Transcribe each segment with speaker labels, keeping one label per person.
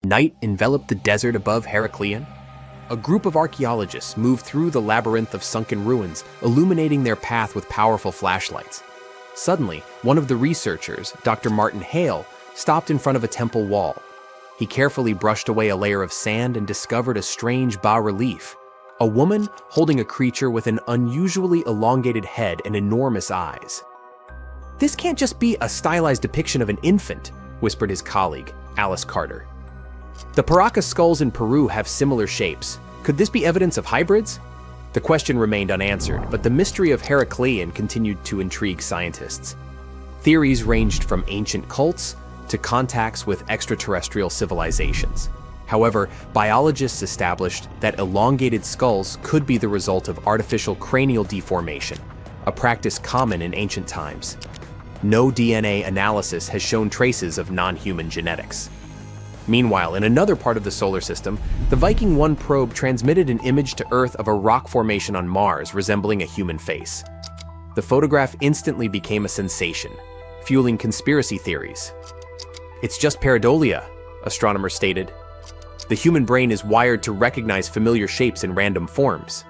Speaker 1: Night enveloped the desert above Heraklion. A group of archaeologists moved through the labyrinth of sunken ruins, illuminating their path with powerful flashlights. Suddenly, one of the researchers, Dr. Martin Hale, stopped in front of a temple wall. He carefully brushed away a layer of sand and discovered a strange bas-relief. A woman holding a creature with an unusually elongated head and enormous eyes. "This can't just be a stylized depiction of an infant," whispered his colleague, Alice Carter. "The Paracas skulls in Peru have similar shapes. Could this be evidence of hybrids?" The question remained unanswered, but the mystery of Heraklion continued to intrigue scientists. Theories ranged from ancient cults to contacts with extraterrestrial civilizations. However, biologists established that elongated skulls could be the result of artificial cranial deformation, a practice common in ancient times. No DNA analysis has shown traces of non-human genetics. Meanwhile, in another part of the solar system, the Viking 1 probe transmitted an image to Earth of a rock formation on Mars resembling a human face. The photograph instantly became a sensation, fueling conspiracy theories. "It's just pareidolia," astronomers stated. "The human brain is wired to recognize familiar shapes in random forms."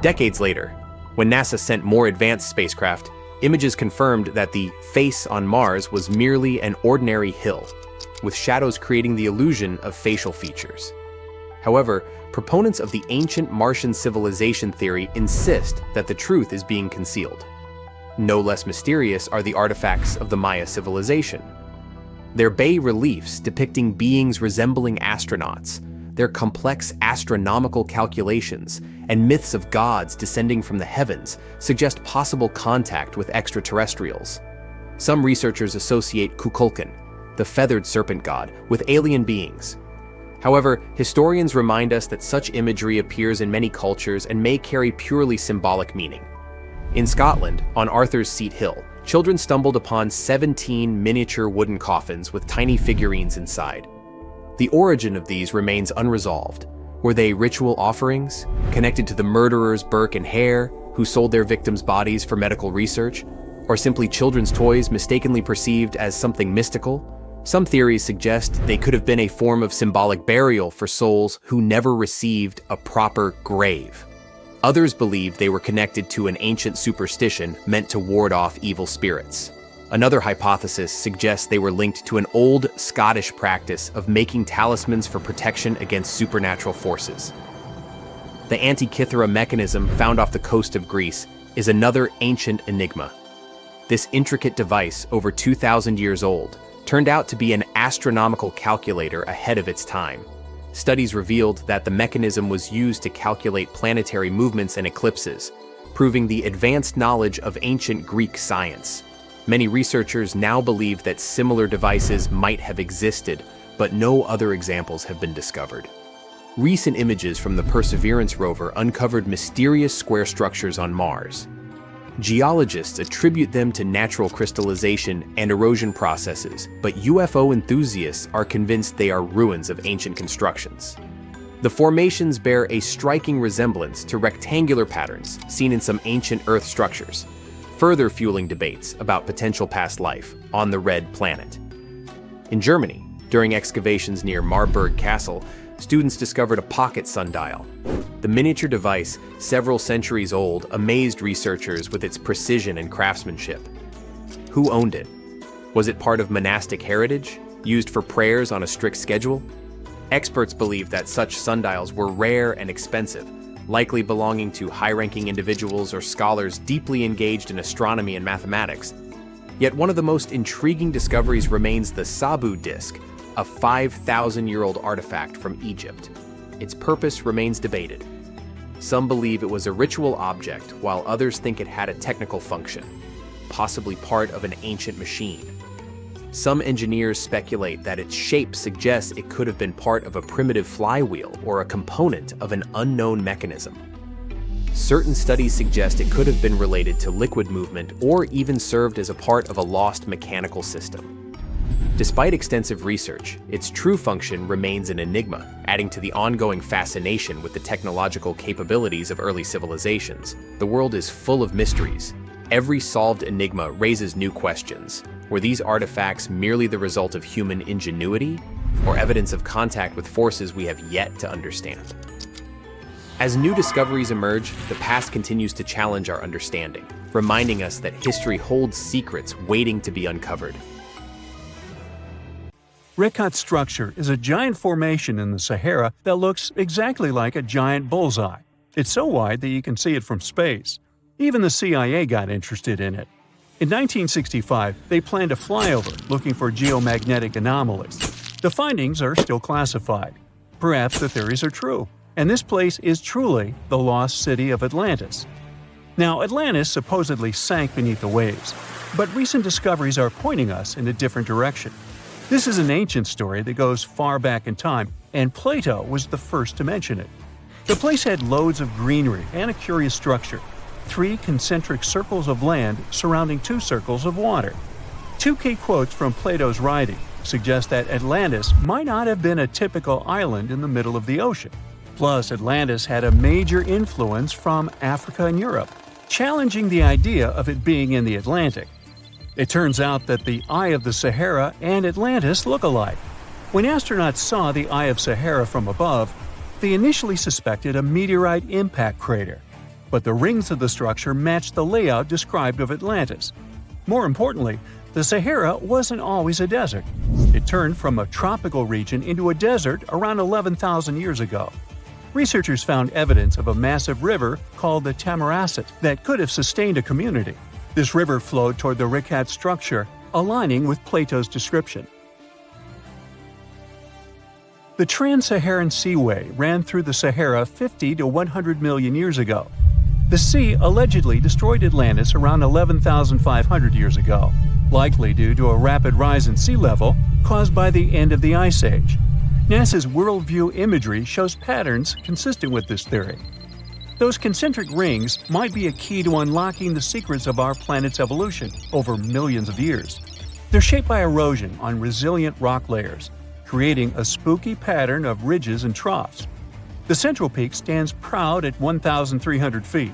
Speaker 1: Decades later, when NASA sent more advanced spacecraft, images confirmed that the face on Mars was merely an ordinary hill, with shadows creating the illusion of facial features. However, proponents of the ancient Martian civilization theory insist that the truth is being concealed. No less mysterious are the artifacts of the Maya civilization. Their bas-reliefs depicting beings resembling astronauts, their complex astronomical calculations, and myths of gods descending from the heavens suggest possible contact with extraterrestrials. Some researchers associate Kukulkan, the feathered serpent god, with alien beings. However, historians remind us that such imagery appears in many cultures and may carry purely symbolic meaning. In Scotland, on Arthur's Seat Hill, children stumbled upon 17 miniature wooden coffins with tiny figurines inside. The origin of these remains unresolved. Were they ritual offerings, connected to the murderers Burke and Hare, who sold their victims' bodies for medical research, or simply children's toys mistakenly perceived as something mystical? Some theories suggest they could have been a form of symbolic burial for souls who never received a proper grave. Others believe they were connected to an ancient superstition meant to ward off evil spirits. Another hypothesis suggests they were linked to an old Scottish practice of making talismans for protection against supernatural forces. The Antikythera mechanism found off the coast of Greece is another ancient enigma. This intricate device, over 2,000 years old, turned out to be an astronomical calculator ahead of its time. Studies revealed that the mechanism was used to calculate planetary movements and eclipses, proving the advanced knowledge of ancient Greek science. Many researchers now believe that similar devices might have existed, but no other examples have been discovered. Recent images from the Perseverance rover uncovered mysterious square structures on Mars. Geologists attribute them to natural crystallization and erosion processes, but UFO enthusiasts are convinced they are ruins of ancient constructions. The formations bear a striking resemblance to rectangular patterns seen in some ancient Earth structures, further fueling debates about potential past life on the Red Planet. In Germany, during excavations near Marburg Castle, students discovered a pocket sundial. The miniature device, several centuries old, amazed researchers with its precision and craftsmanship. Who owned it? Was it part of monastic heritage, used for prayers on a strict schedule? Experts believe that such sundials were rare and expensive, likely belonging to high-ranking individuals or scholars deeply engaged in astronomy and mathematics. Yet one of the most intriguing discoveries remains the Sabu disk, a 5,000-year-old artifact from Egypt. Its purpose remains debated. Some believe it was a ritual object, while others think it had a technical function, possibly part of an ancient machine. Some engineers speculate that its shape suggests it could have been part of a primitive flywheel or a component of an unknown mechanism. Certain studies suggest it could have been related to liquid movement or even served as a part of a lost mechanical system. Despite extensive research, its true function remains an enigma, adding to the ongoing fascination with the technological capabilities of early civilizations. The world is full of mysteries. Every solved enigma raises new questions. Were these artifacts merely the result of human ingenuity, or evidence of contact with forces we have yet to understand. As new discoveries emerge, the past continues to challenge our understanding, reminding us that history holds secrets waiting to be uncovered.
Speaker 2: Rekhat structure is a giant formation in the Sahara that looks exactly like a giant bullseye. It's so wide that you can see it from space. Even the CIA got interested in it. In 1965, they planned a flyover looking for geomagnetic anomalies. The findings are still classified. Perhaps the theories are true, and this place is truly the lost city of Atlantis. Now, Atlantis supposedly sank beneath the waves, but recent discoveries are pointing us in a different direction. This is an ancient story that goes far back in time, and Plato was the first to mention it. The place had loads of greenery and a curious structure: 3 concentric circles of land surrounding 2 circles of water. 2 key quotes from Plato's writing suggest that Atlantis might not have been a typical island in the middle of the ocean. Plus, Atlantis had a major influence from Africa and Europe, challenging the idea of it being in the Atlantic. It turns out that the Eye of the Sahara and Atlantis look alike. When astronauts saw the Eye of Sahara from above, they initially suspected a meteorite impact crater, but the rings of the structure matched the layout described of Atlantis. More importantly, the Sahara wasn't always a desert. It turned from a tropical region into a desert around 11,000 years ago. Researchers found evidence of a massive river called the Tamaracet that could have sustained a community. This river flowed toward the Rekhat structure, aligning with Plato's description. The Trans-Saharan Seaway ran through the Sahara 50 to 100 million years ago. The sea allegedly destroyed Atlantis around 11,500 years ago, likely due to a rapid rise in sea level caused by the end of the Ice Age. NASA's worldview imagery shows patterns consistent with this theory. Those concentric rings might be a key to unlocking the secrets of our planet's evolution over millions of years. They're shaped by erosion on resilient rock layers, creating a spooky pattern of ridges and troughs. The central peak stands proud at 1,300 feet.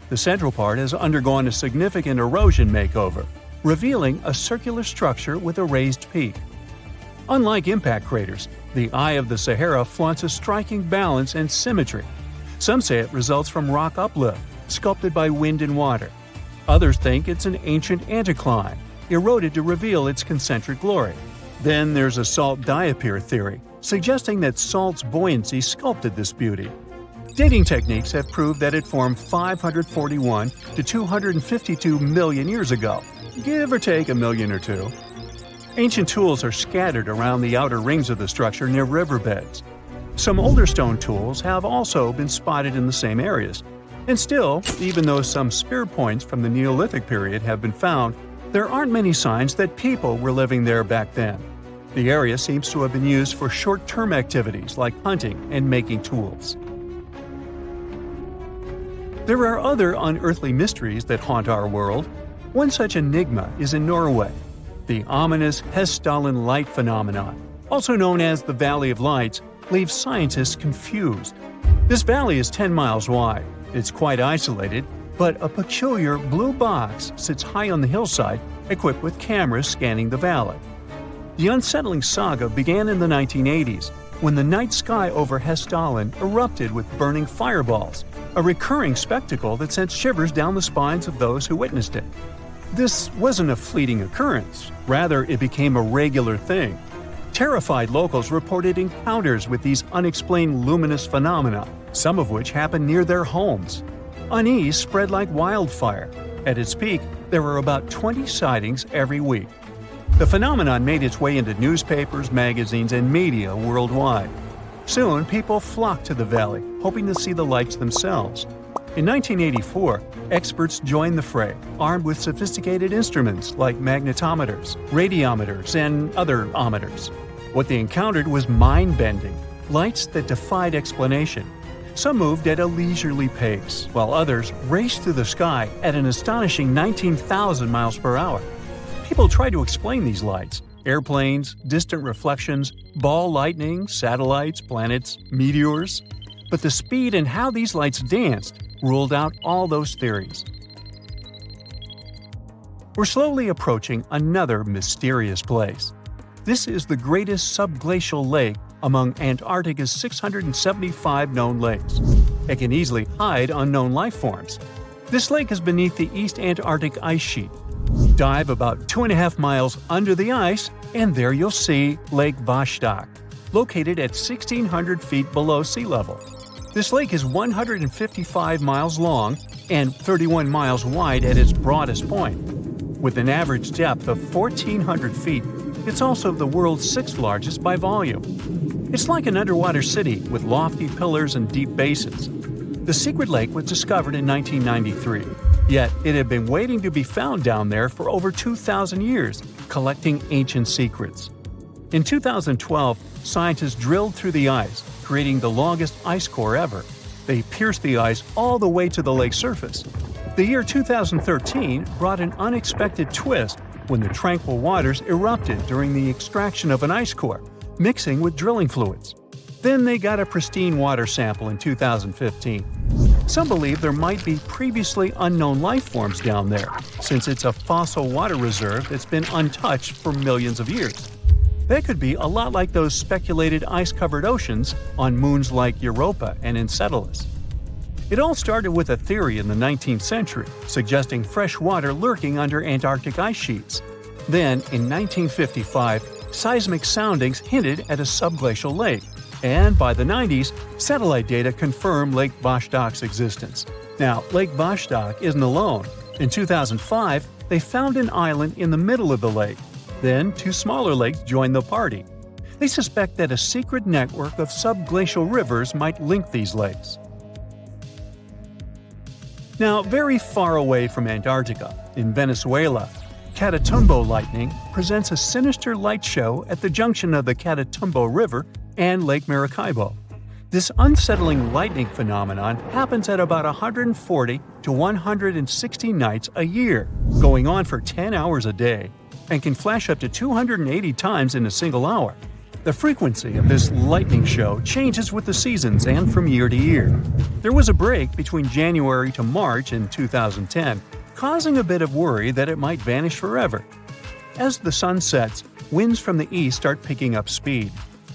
Speaker 2: The central part has undergone a significant erosion makeover, revealing a circular structure with a raised peak. Unlike impact craters, the Eye of the Sahara flaunts a striking balance and symmetry. Some say it results from rock uplift, sculpted by wind and water. Others think it's an ancient anticline, eroded to reveal its concentric glory. Then there's a salt diapir theory, suggesting that salt's buoyancy sculpted this beauty. Dating techniques have proved that it formed 541 to 252 million years ago, give or take a million or two. Ancient tools are scattered around the outer rings of the structure near riverbeds. Some older stone tools have also been spotted in the same areas. And still, even though some spear points from the Neolithic period have been found, there aren't many signs that people were living there back then. The area seems to have been used for short-term activities like hunting and making tools. There are other unearthly mysteries that haunt our world. One such enigma is in Norway. The ominous Hessdalen light phenomenon, also known as the Valley of Lights, leaves scientists confused. This valley is 10 miles wide. It's quite isolated, but a peculiar blue box sits high on the hillside, equipped with cameras scanning the valley. The unsettling saga began in the 1980s, when the night sky over Hessdalen erupted with burning fireballs, a recurring spectacle that sent shivers down the spines of those who witnessed it. This wasn't a fleeting occurrence, rather it became a regular thing. Terrified locals reported encounters with these unexplained luminous phenomena, some of which happened near their homes. Unease spread like wildfire. At its peak, there were about 20 sightings every week. The phenomenon made its way into newspapers, magazines, and media worldwide. Soon, people flocked to the valley, hoping to see the lights themselves. In 1984, experts joined the fray, armed with sophisticated instruments like magnetometers, radiometers, and other ometers. What they encountered was mind-bending, lights that defied explanation. Some moved at a leisurely pace, while others raced through the sky at an astonishing 19,000 miles per hour. People tried to explain these lights: airplanes, distant reflections, ball lightning, satellites, planets, meteors. But the speed and how these lights danced ruled out all those theories. We're slowly approaching another mysterious place. This is the greatest subglacial lake among Antarctica's 675 known lakes. It can easily hide unknown life forms. This lake is beneath the East Antarctic ice sheet. Dive about 2.5 miles under the ice, and there you'll see Lake Vostok, located at 1,600 feet below sea level. This lake is 155 miles long and 31 miles wide at its broadest point. With an average depth of 1,400 feet, it's also the world's sixth largest by volume. It's like an underwater city with lofty pillars and deep basins. The secret lake was discovered in 1993, yet it had been waiting to be found down there for over 2,000 years, collecting ancient secrets. In 2012, scientists drilled through the ice, creating the longest ice core ever. They pierced the ice all the way to the lake's surface. The year 2013 brought an unexpected twist when the tranquil waters erupted during the extraction of an ice core, mixing with drilling fluids. Then they got a pristine water sample in 2015. Some believe there might be previously unknown life forms down there, since it's a fossil water reserve that's been untouched for millions of years. That could be a lot like those speculated ice-covered oceans on moons like Europa and Enceladus. It all started with a theory in the 19th century, suggesting fresh water lurking under Antarctic ice sheets. Then, in 1955, seismic soundings hinted at a subglacial lake, and by the 90s, satellite data confirmed Lake Vostok's existence. Now, Lake Vostok isn't alone. In 2005, they found an island in the middle of the lake. Then, two smaller lakes joined the party. They suspect that a secret network of subglacial rivers might link these lakes. Now, very far away from Antarctica, in Venezuela, Catatumbo lightning presents a sinister light show at the junction of the Catatumbo River and Lake Maracaibo. This unsettling lightning phenomenon happens at about 140 to 160 nights a year, going on for 10 hours a day, and can flash up to 280 times in a single hour. The frequency of this lightning show changes with the seasons and from year to year. There was a break between January to March in 2010, causing a bit of worry that it might vanish forever. As the sun sets, winds from the east start picking up speed.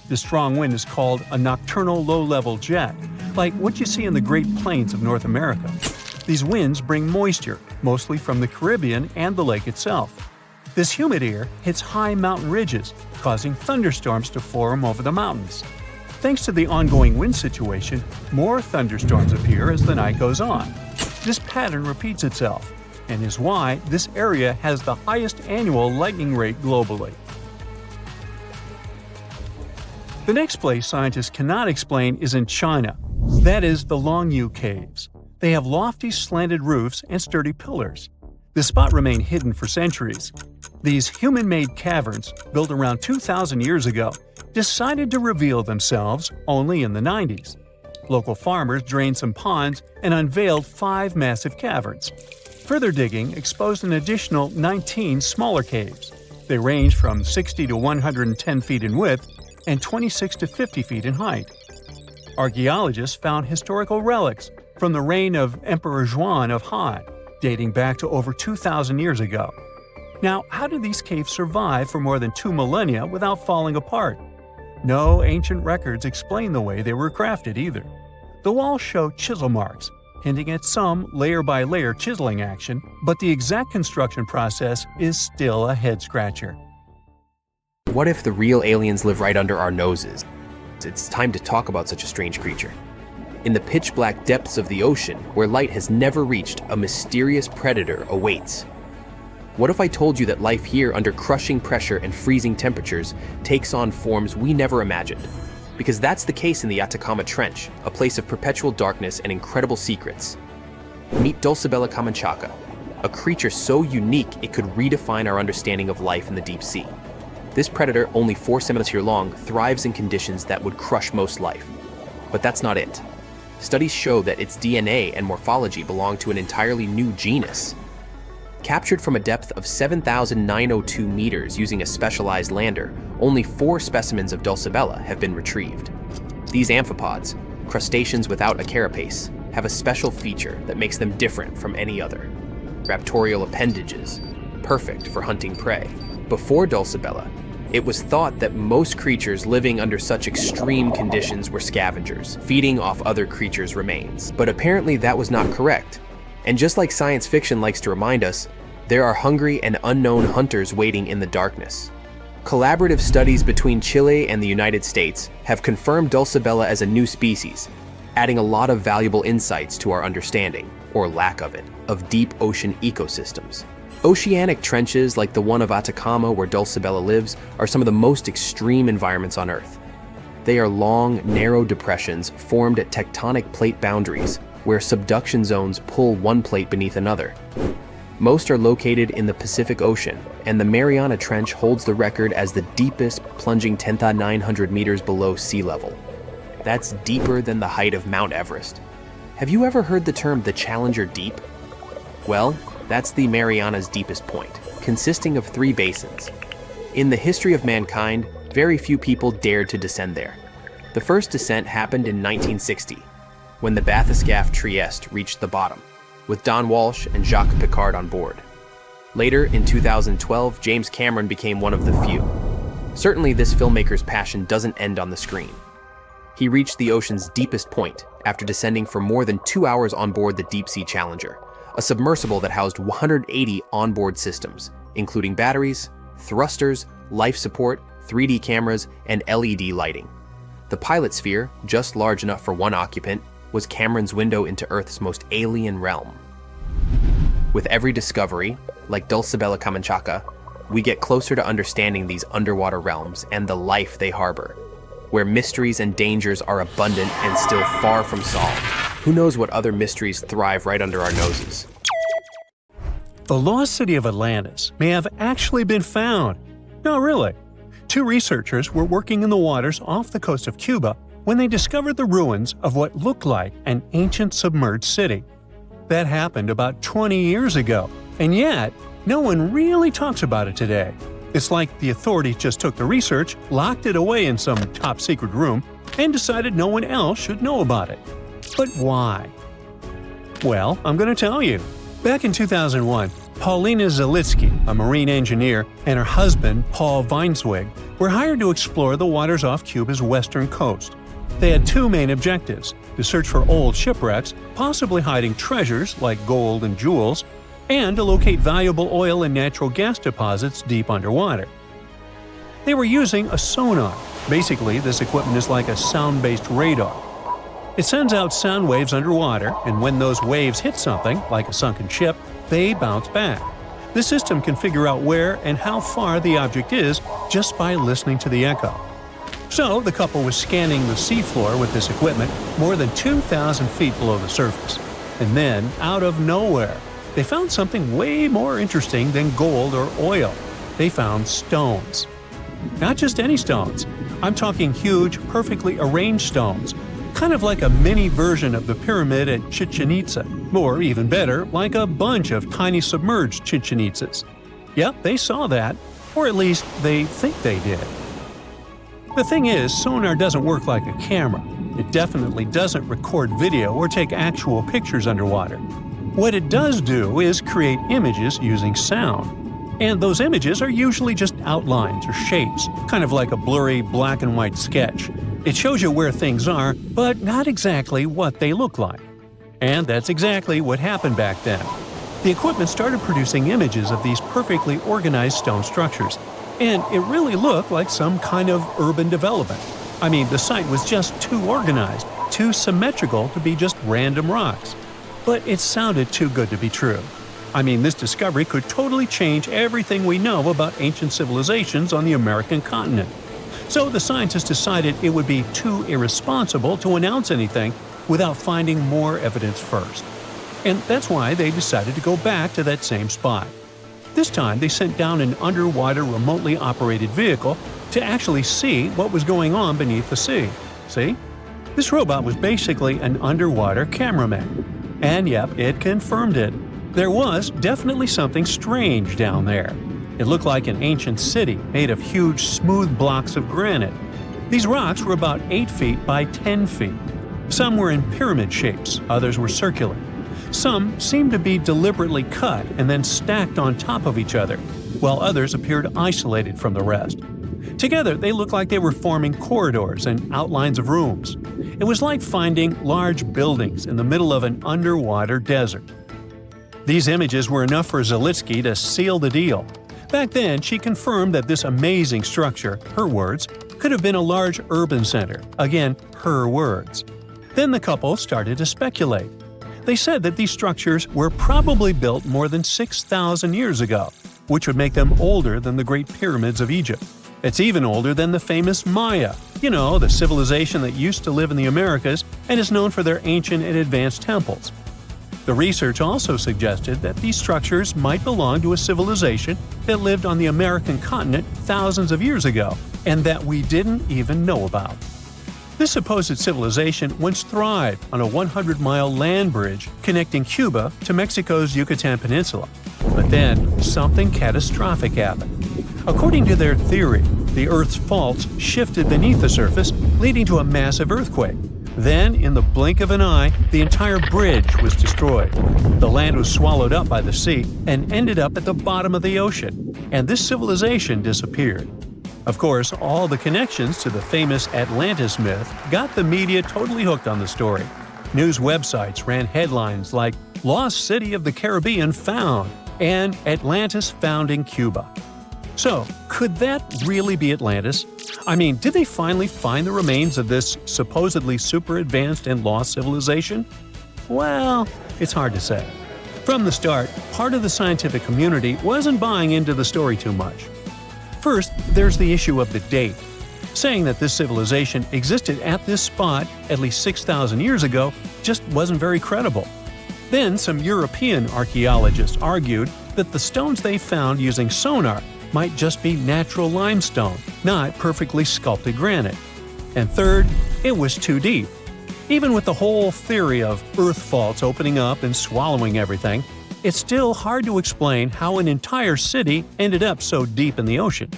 Speaker 2: The strong wind is called a nocturnal low-level jet, like what you see in the Great Plains of North America. These winds bring moisture, mostly from the Caribbean and the lake itself. This humid air hits high mountain ridges, causing thunderstorms to form over the mountains. Thanks to the ongoing wind situation, more thunderstorms appear as the night goes on. This pattern repeats itself, and is why this area has the highest annual lightning rate globally. The next place scientists cannot explain is in China. That is the Longyu Caves. They have lofty slanted roofs and sturdy pillars. The spot remained hidden for centuries. These human-made caverns, built around 2,000 years ago, decided to reveal themselves only in the 90s. Local farmers drained some ponds and unveiled 5 massive caverns. Further digging exposed an additional 19 smaller caves. They range from 60 to 110 feet in width and 26 to 50 feet in height. Archaeologists found historical relics from the reign of Emperor Zhuan of Han, dating back to over 2,000 years ago. Now, how did these caves survive for more than 2 millennia without falling apart? No ancient records explain the way they were crafted either. The walls show chisel marks, hinting at some layer-by-layer chiseling action, but the exact construction process is still a head-scratcher.
Speaker 1: What if the real aliens live right under our noses? It's time to talk about such a strange creature. In the pitch-black depths of the ocean, where light has never reached, a mysterious predator awaits. What if I told you that life here, under crushing pressure and freezing temperatures, takes on forms we never imagined? Because that's the case in the Atacama Trench, a place of perpetual darkness and incredible secrets. Meet Dulcibella camanchaca, a creature so unique it could redefine our understanding of life in the deep sea. This predator, only 4 centimeters long, thrives in conditions that would crush most life. But that's not it. Studies show that its DNA and morphology belong to an entirely new genus. Captured from a depth of 7,902 meters using a specialized lander, only 4 specimens of Dulcibella have been retrieved. These amphipods, crustaceans without a carapace, have a special feature that makes them different from any other. Raptorial appendages, perfect for hunting prey. Before Dulcibella, It was thought that most creatures living under such extreme conditions were scavengers, feeding off other creatures' remains. But apparently that was not correct. And just like science fiction likes to remind us, there are hungry and unknown hunters waiting in the darkness. Collaborative studies between Chile and the United States have confirmed Dulcibella as a new species, adding a lot of valuable insights to our understanding, or lack of it, of deep ocean ecosystems. Oceanic trenches like the one of Atacama where Dulcibella lives are some of the most extreme environments on Earth. They are long, narrow depressions formed at tectonic plate boundaries where subduction zones pull one plate beneath another. Most are located in the Pacific Ocean, and the Mariana Trench holds the record as the deepest, plunging 10,900 meters below sea level. That's deeper than the height of Mount Everest. Have you ever heard the term the Challenger Deep? Well, that's the Mariana's deepest point, consisting of 3 basins. In the history of mankind, very few people dared to descend there. The first descent happened in 1960, when the bathyscaphe Trieste reached the bottom, with Don Walsh and Jacques Piccard on board. Later, in 2012, James Cameron became one of the few. Certainly, this filmmaker's passion doesn't end on the screen. He reached the ocean's deepest point after descending for more than 2 hours on board the Deep Sea Challenger, a submersible that housed 180 onboard systems, including batteries, thrusters, life support, 3D cameras, and LED lighting. The pilot sphere, just large enough for one occupant, was Cameron's window into Earth's most alien realm. With every discovery, like Dulcibella camanchaca, we get closer to understanding these underwater realms and the life they harbor, where mysteries and dangers are abundant and still far from solved. Who knows what other mysteries thrive right under our noses?
Speaker 2: The lost city of Atlantis may have actually been found. No, really. 2 researchers were working in the waters off the coast of Cuba when they discovered the ruins of what looked like an ancient submerged city. That happened about 20 years ago, and yet no one really talks about it today. It's like the authorities just took the research, locked it away in some top-secret room, and decided no one else should know about it. But why? Well, I'm going to tell you. Back in 2001, Paulina Zalitsky, a marine engineer, and her husband, Paul Weinswig, were hired to explore the waters off Cuba's western coast. They had 2 main objectives: to search for old shipwrecks, possibly hiding treasures like gold and jewels, and to locate valuable oil and natural gas deposits deep underwater. They were using a sonar. Basically, this equipment is like a sound-based radar. It sends out sound waves underwater, and when those waves hit something, like a sunken ship, they bounce back. The system can figure out where and how far the object is just by listening to the echo. So, the couple was scanning the seafloor with this equipment more than 2,000 feet below the surface. And then, out of nowhere, they found something way more interesting than gold or oil. They found stones. Not just any stones. I'm talking huge, perfectly arranged stones. Kind of like a mini version of the pyramid at Chichen Itza. Or even better, like a bunch of tiny submerged Chichen Itzas. Yep, they saw that. Or at least, they think they did. The thing is, sonar doesn't work like a camera. It definitely doesn't record video or take actual pictures underwater. What it does do is create images using sound. And those images are usually just outlines or shapes, kind of like a blurry black and white sketch. It shows you where things are, but not exactly what they look like. And that's exactly what happened back then. The equipment started producing images of these perfectly organized stone structures, and it really looked like some kind of urban development. I mean, the site was just too organized, too symmetrical to be just random rocks. But it sounded too good to be true. I mean, this discovery could totally change everything we know about ancient civilizations on the American continent. So the scientists decided it would be too irresponsible to announce anything without finding more evidence first. And that's why they decided to go back to that same spot. This time, they sent down an underwater remotely operated vehicle to actually see what was going on beneath the sea. See? This robot was basically an underwater cameraman. And yep, it confirmed it. There was definitely something strange down there. It looked like an ancient city made of huge, smooth blocks of granite. These rocks were about 8 feet by 10 feet. Some were in pyramid shapes, others were circular. Some seemed to be deliberately cut and then stacked on top of each other, while others appeared isolated from the rest. Together, they looked like they were forming corridors and outlines of rooms. It was like finding large buildings in the middle of an underwater desert. These images were enough for Zalitsky to seal the deal. Back then, she confirmed that this amazing structure, her words, could have been a large urban center. Again, her words. Then the couple started to speculate. They said that these structures were probably built more than 6,000 years ago, which would make them older than the Great Pyramids of Egypt. It's even older than the famous Maya, the civilization that used to live in the Americas and is known for their ancient and advanced temples. The research also suggested that these structures might belong to a civilization that lived on the American continent thousands of years ago, and that we didn't even know about. This supposed civilization once thrived on a 100-mile land bridge connecting Cuba to Mexico's Yucatan Peninsula. But then, something catastrophic happened. According to their theory, the Earth's faults shifted beneath the surface, leading to a massive earthquake. Then, in the blink of an eye, the entire bridge was destroyed. The land was swallowed up by the sea and ended up at the bottom of the ocean, and this civilization disappeared. Of course, all the connections to the famous Atlantis myth got the media totally hooked on the story. News websites ran headlines like "Lost City of the Caribbean Found" and "Atlantis Found in Cuba." So, could that really be Atlantis? I mean, did they finally find the remains of this supposedly super advanced and lost civilization? Well, it's hard to say. From the start, part of the scientific community wasn't buying into the story too much. First, there's the issue of the date. Saying that this civilization existed at this spot at least 6,000 years ago just wasn't very credible. Then, some European archaeologists argued that the stones they found using sonar might just be natural limestone, not perfectly sculpted granite. And third, it was too deep. Even with the whole theory of earth faults opening up and swallowing everything, it's still hard to explain how an entire city ended up so deep in the ocean.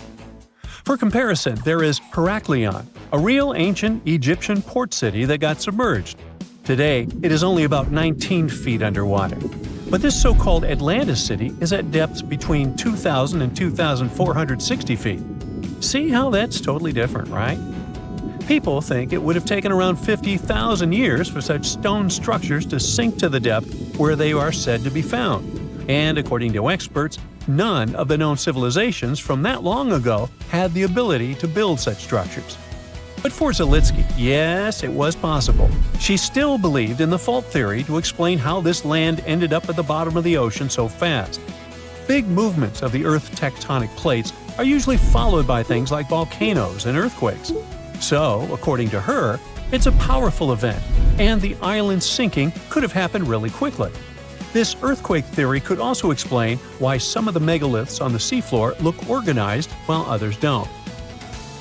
Speaker 2: For comparison, there is Heraklion, a real ancient Egyptian port city that got submerged. Today, it is only about 19 feet underwater. But this so-called Atlantis city is at depths between 2,000 and 2,460 feet. See how that's totally different, right? People think it would have taken around 50,000 years for such stone structures to sink to the depth where they are said to be found. And according to experts, none of the known civilizations from that long ago had the ability to build such structures. But for Zalitsky, yes, it was possible. She still believed in the fault theory to explain how this land ended up at the bottom of the ocean so fast. Big movements of the Earth's tectonic plates are usually followed by things like volcanoes and earthquakes. So, according to her, it's a powerful event, and the island sinking could have happened really quickly. This earthquake theory could also explain why some of the megaliths on the seafloor look organized while others don't.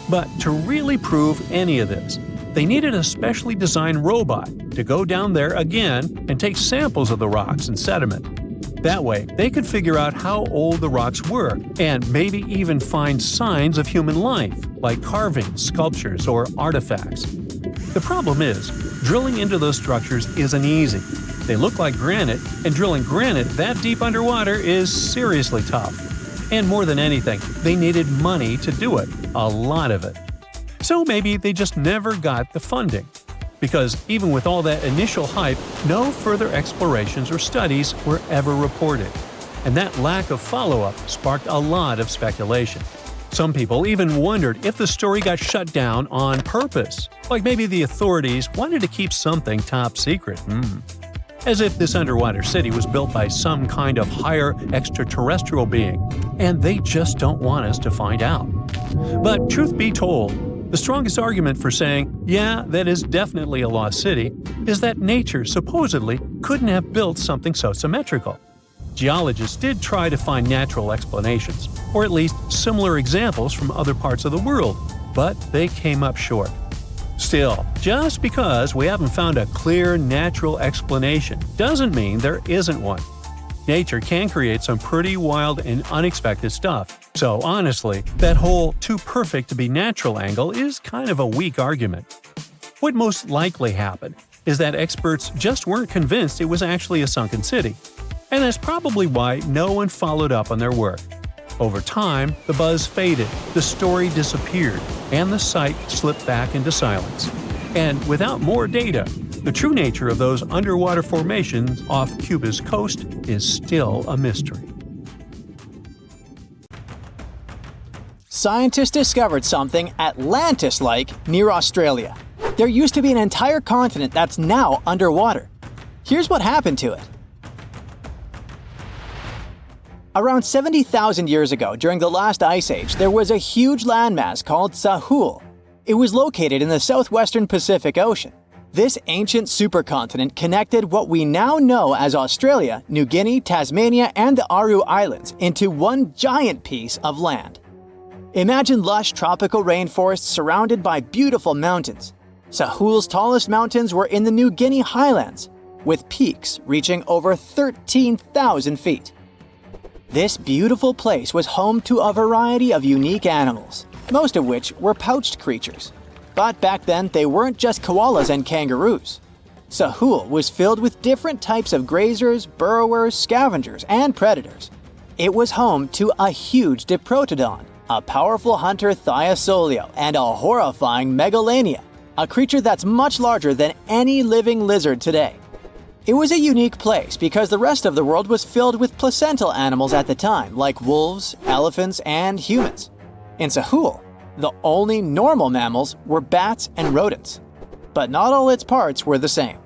Speaker 2: But to really prove any of this, they needed a specially designed robot to go down there again and take samples of the rocks and sediment. That way, they could figure out how old the rocks were and maybe even find signs of human life, like carvings, sculptures, or artifacts. The problem is, drilling into those structures isn't easy. They look like granite, and drilling granite that deep underwater is seriously tough. And more than anything, they needed money to do it, a lot of it. So maybe they just never got the funding. Because even with all that initial hype, no further explorations or studies were ever reported. And that lack of follow-up sparked a lot of speculation. Some people even wondered if the story got shut down on purpose, like maybe the authorities wanted to keep something top secret. As if this underwater city was built by some kind of higher extraterrestrial being, and they just don't want us to find out. But truth be told, the strongest argument for saying, yeah, that is definitely a lost city, is that nature supposedly couldn't have built something so symmetrical. Geologists did try to find natural explanations, or at least similar examples from other parts of the world, but they came up short. Still, just because we haven't found a clear natural explanation doesn't mean there isn't one. Nature can create some pretty wild and unexpected stuff, so honestly, that whole too perfect to be natural angle is kind of a weak argument. What most likely happened is that experts just weren't convinced it was actually a sunken city, and that's probably why no one followed up on their work. Over time, the buzz faded, the story disappeared, and the site slipped back into silence. And without more data, the true nature of those underwater formations off Cuba's coast is still a mystery.
Speaker 3: Scientists discovered something Atlantis-like near Australia. There used to be an entire continent that's now underwater. Here's what happened to it. Around 70,000 years ago, during the last ice age, there was a huge landmass called Sahul. It was located in the southwestern Pacific Ocean. This ancient supercontinent connected what we now know as Australia, New Guinea, Tasmania, and the Aru Islands into one giant piece of land. Imagine lush tropical rainforests surrounded by beautiful mountains. Sahul's tallest mountains were in the New Guinea highlands, with peaks reaching over 13,000 feet. This beautiful place was home to a variety of unique animals, most of which were pouched creatures. But back then, they weren't just koalas and kangaroos. Sahul was filled with different types of grazers, burrowers, scavengers, and predators. It was home to a huge diprotodon, a powerful hunter Thiosolio, and a horrifying Megalania, a creature that's much larger than any living lizard today. It was a unique place because the rest of the world was filled with placental animals at the time, like wolves, elephants, and humans. In Sahul, the only normal mammals were bats and rodents. But not all its parts were the same.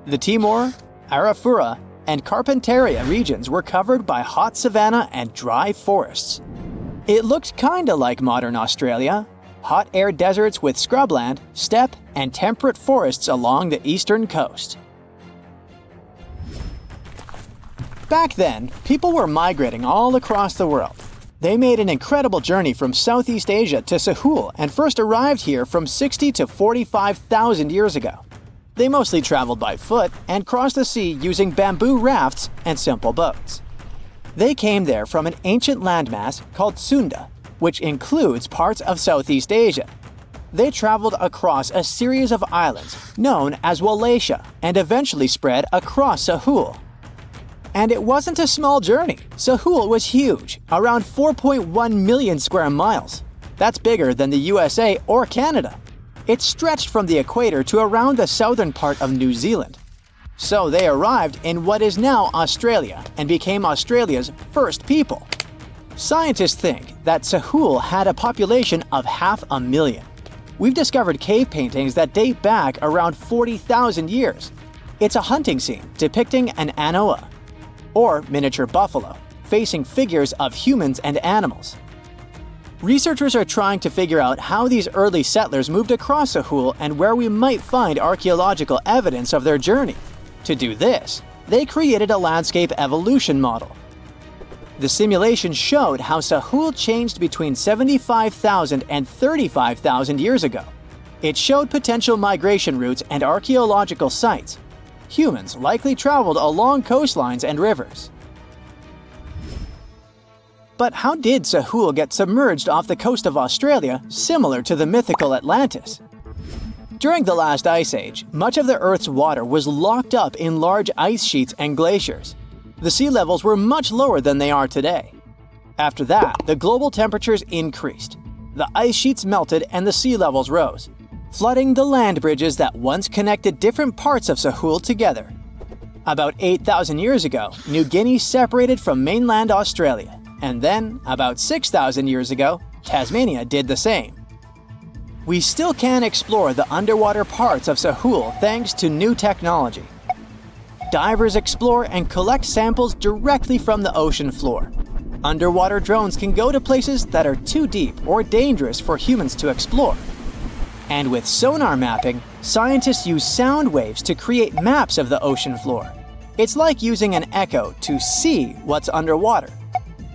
Speaker 3: The Timor, Arafura, and Carpentaria regions were covered by hot savanna and dry forests. It looked kinda like modern Australia, hot air deserts with scrubland, steppe, and temperate forests along the eastern coast. Back then, people were migrating all across the world. They made an incredible journey from Southeast Asia to Sahul and first arrived here from 60 to 45,000 years ago. They mostly traveled by foot and crossed the sea using bamboo rafts and simple boats. They came there from an ancient landmass called Sunda, which includes parts of Southeast Asia. They traveled across a series of islands known as Wallachia and eventually spread across Sahul. And it wasn't a small journey. Sahul was huge, around 4.1 million square miles. That's bigger than the USA or Canada. It stretched from the equator to around the southern part of New Zealand. So they arrived in what is now Australia and became Australia's first people. Scientists think that Sahul had a population of 500,000. We've discovered cave paintings that date back around 40,000 years. It's a hunting scene depicting an anoa, or miniature buffalo, facing figures of humans and animals. Researchers are trying to figure out how these early settlers moved across Sahul and where we might find archaeological evidence of their journey. To do this, they created a landscape evolution model. The simulation showed how Sahul changed between 75,000 and 35,000 years ago. It showed potential migration routes and archaeological sites. Humans likely traveled along coastlines and rivers. But how did Sahul get submerged off the coast of Australia, similar to the mythical Atlantis? During the last ice age, much of the Earth's water was locked up in large ice sheets and glaciers. The sea levels were much lower than they are today. After that, the global temperatures increased. The ice sheets melted and the sea levels rose, flooding the land bridges that once connected different parts of Sahul together. About 8,000 years ago, New Guinea separated from mainland Australia, and then, about 6,000 years ago, Tasmania did the same. We still can explore the underwater parts of Sahul thanks to new technology. Divers explore and collect samples directly from the ocean floor. Underwater drones can go to places that are too deep or dangerous for humans to explore. And with sonar mapping, scientists use sound waves to create maps of the ocean floor. It's like using an echo to see what's underwater.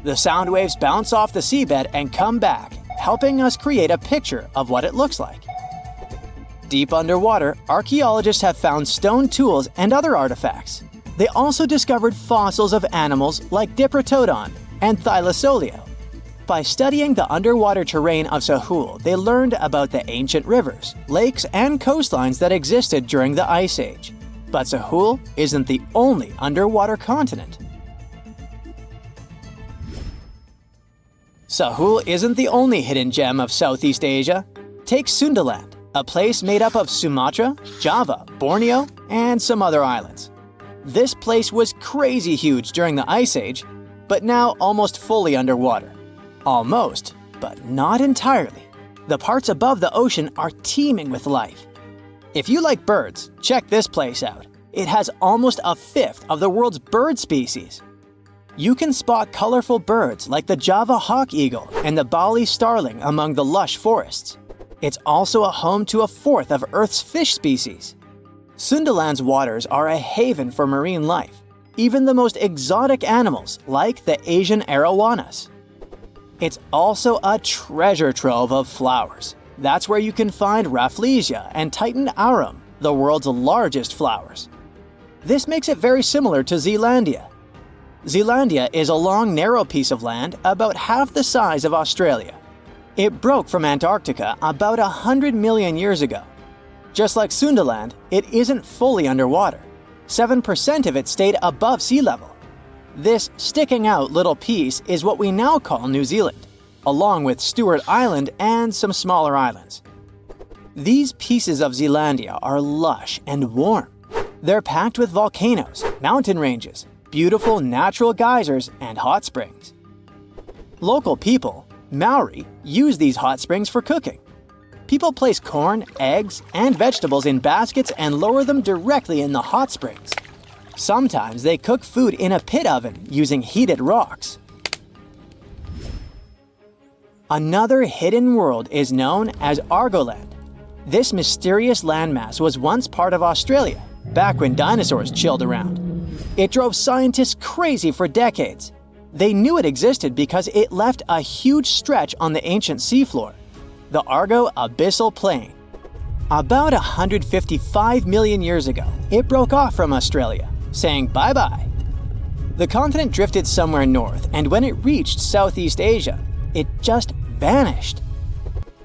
Speaker 3: The sound waves bounce off the seabed and come back, helping us create a picture of what it looks like. Deep underwater, archaeologists have found stone tools and other artifacts. They also discovered fossils of animals like Diprotodon and Thylasolio. By studying the underwater terrain of Sahul, they learned about the ancient rivers, lakes, and coastlines that existed during the Ice Age. But Sahul isn't the only underwater continent. Sahul isn't the only hidden gem of Southeast Asia. Take Sundaland, a place made up of Sumatra, Java, Borneo, and some other islands. This place was crazy huge during the Ice Age, but now almost fully underwater. Almost, but not entirely. The parts above the ocean are teeming with life. If you like birds, check this place out. It has almost a fifth of the world's bird species. You can spot colorful birds like the Java hawk eagle and the Bali starling among the lush forests. It's also a home to a fourth of Earth's fish species. Sundaland's waters are a haven for marine life, even the most exotic animals like the Asian arowanas. It's also a treasure trove of flowers. That's where you can find Rafflesia and Titan arum, the world's largest flowers. This makes it very similar to Zealandia. Zealandia is a long, narrow piece of land about half the size of Australia. It broke from Antarctica about 100 million years ago. Just like Sundaland, it isn't fully underwater. 7% of it stayed above sea level. This sticking out little piece is what we now call New Zealand, along with Stewart Island and some smaller islands. These pieces of Zealandia are lush and warm. They're packed with volcanoes, mountain ranges, beautiful natural geysers, and hot springs. Local people, Maori, use these hot springs for cooking. People place corn, eggs, and vegetables in baskets and lower them directly in the hot springs. Sometimes they cook food in a pit oven using heated rocks. Another hidden world is known as Argoland. This mysterious landmass was once part of Australia, back when dinosaurs chilled around. It drove scientists crazy for decades. They knew it existed because it left a huge stretch on the ancient seafloor, the Argo Abyssal Plain. About 155 million years ago, it broke off from Australia, saying bye-bye. The continent drifted somewhere north, and when it reached Southeast Asia, it just vanished.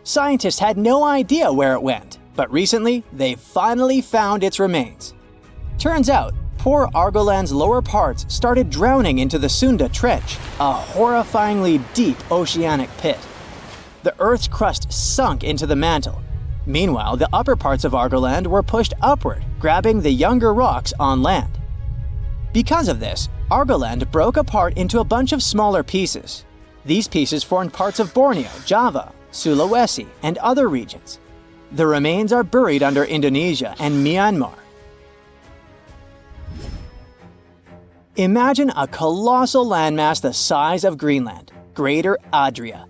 Speaker 3: Scientists had no idea where it went, but recently they finally found its remains. Turns out, poor Argoland's lower parts started drowning into the Sunda Trench, a horrifyingly deep oceanic pit. The Earth's crust sunk into the mantle. Meanwhile, the upper parts of Argoland were pushed upward, grabbing the younger rocks on land. Because of this, Argoland broke apart into a bunch of smaller pieces. These pieces formed parts of Borneo, Java, Sulawesi, and other regions. The remains are buried under Indonesia and Myanmar. Imagine a colossal landmass the size of Greenland, Greater Adria.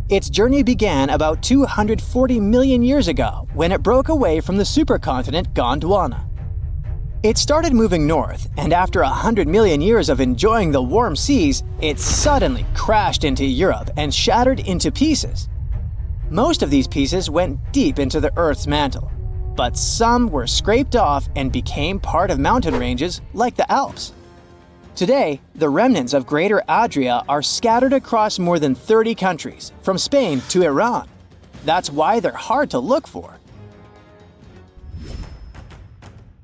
Speaker 3: Its journey began about 240 million years ago when it broke away from the supercontinent Gondwana. It started moving north, and after 100 million years of enjoying the warm seas, it suddenly crashed into Europe and shattered into pieces. Most of these pieces went deep into the Earth's mantle, but some were scraped off and became part of mountain ranges like the Alps. Today, the remnants of Greater Adria are scattered across more than 30 countries, from Spain to Iran. That's why they're hard to look for.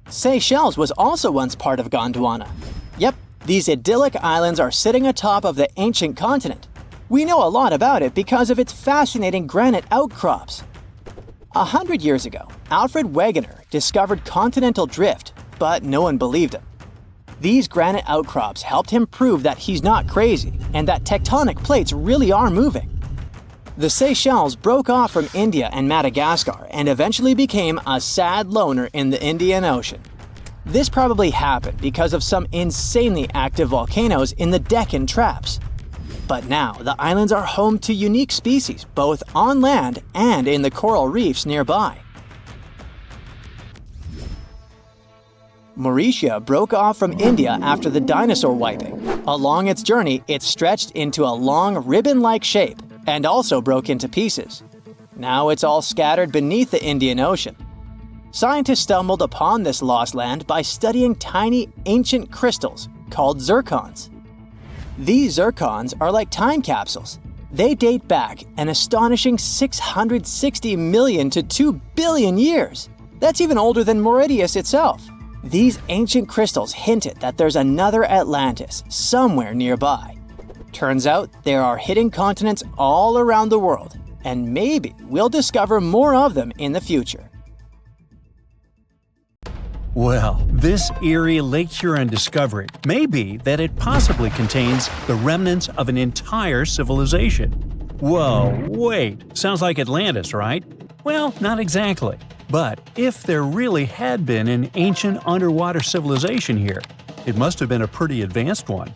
Speaker 3: Seychelles was also once part of Gondwana. Yep, these idyllic islands are sitting atop of the ancient continent. We know a lot about it because of its fascinating granite outcrops. 100 years ago, Alfred Wegener discovered continental drift, but no one believed him. These granite outcrops helped him prove that he's not crazy and that tectonic plates really are moving. The Seychelles broke off from India and Madagascar and eventually became a sad loner in the Indian Ocean. This probably happened because of some insanely active volcanoes in the Deccan Traps. But now, the islands are home to unique species both on land and in the coral reefs nearby. Mauritius broke off from India after the dinosaur wiping. Along its journey, it stretched into a long ribbon-like shape and also broke into pieces. Now it's all scattered beneath the Indian Ocean. Scientists stumbled upon this lost land by studying tiny ancient crystals called zircons. These zircons are like time capsules. They date back an astonishing 660 million to 2 billion years. That's even older than Mauritius itself. These ancient crystals hinted that there's another Atlantis somewhere nearby. Turns out there are hidden continents all around the world, and maybe we'll discover more of them in the future.
Speaker 2: Well, this eerie Lake Huron discovery may be that it possibly contains the remnants of an entire civilization. Whoa, wait, sounds like Atlantis, right? Well, not exactly. But if there really had been an ancient underwater civilization here, it must have been a pretty advanced one.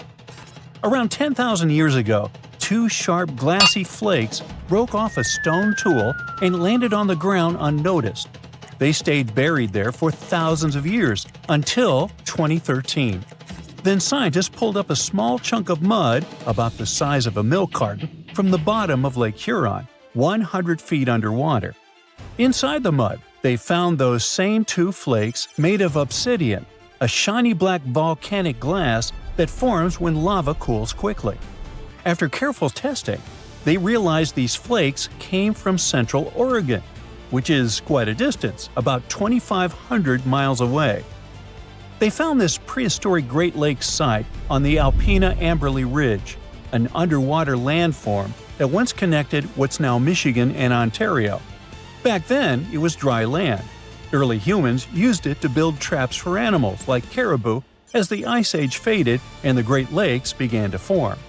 Speaker 2: Around 10,000 years ago, two sharp glassy flakes broke off a stone tool and landed on the ground unnoticed. They stayed buried there for thousands of years, until 2013. Then scientists pulled up a small chunk of mud, about the size of a milk carton, from the bottom of Lake Huron, 100 feet underwater. Inside the mud, they found those same two flakes made of obsidian, a shiny black volcanic glass that forms when lava cools quickly. After careful testing, they realized these flakes came from Central Oregon, which is quite a distance, about 2,500 miles away. They found this prehistoric Great Lakes site on the Alpena Amberley Ridge, an underwater landform that once connected what's now Michigan and Ontario. Back then, it was dry land. Early humans used it to build traps for animals like caribou as the Ice Age faded and the Great Lakes began to form.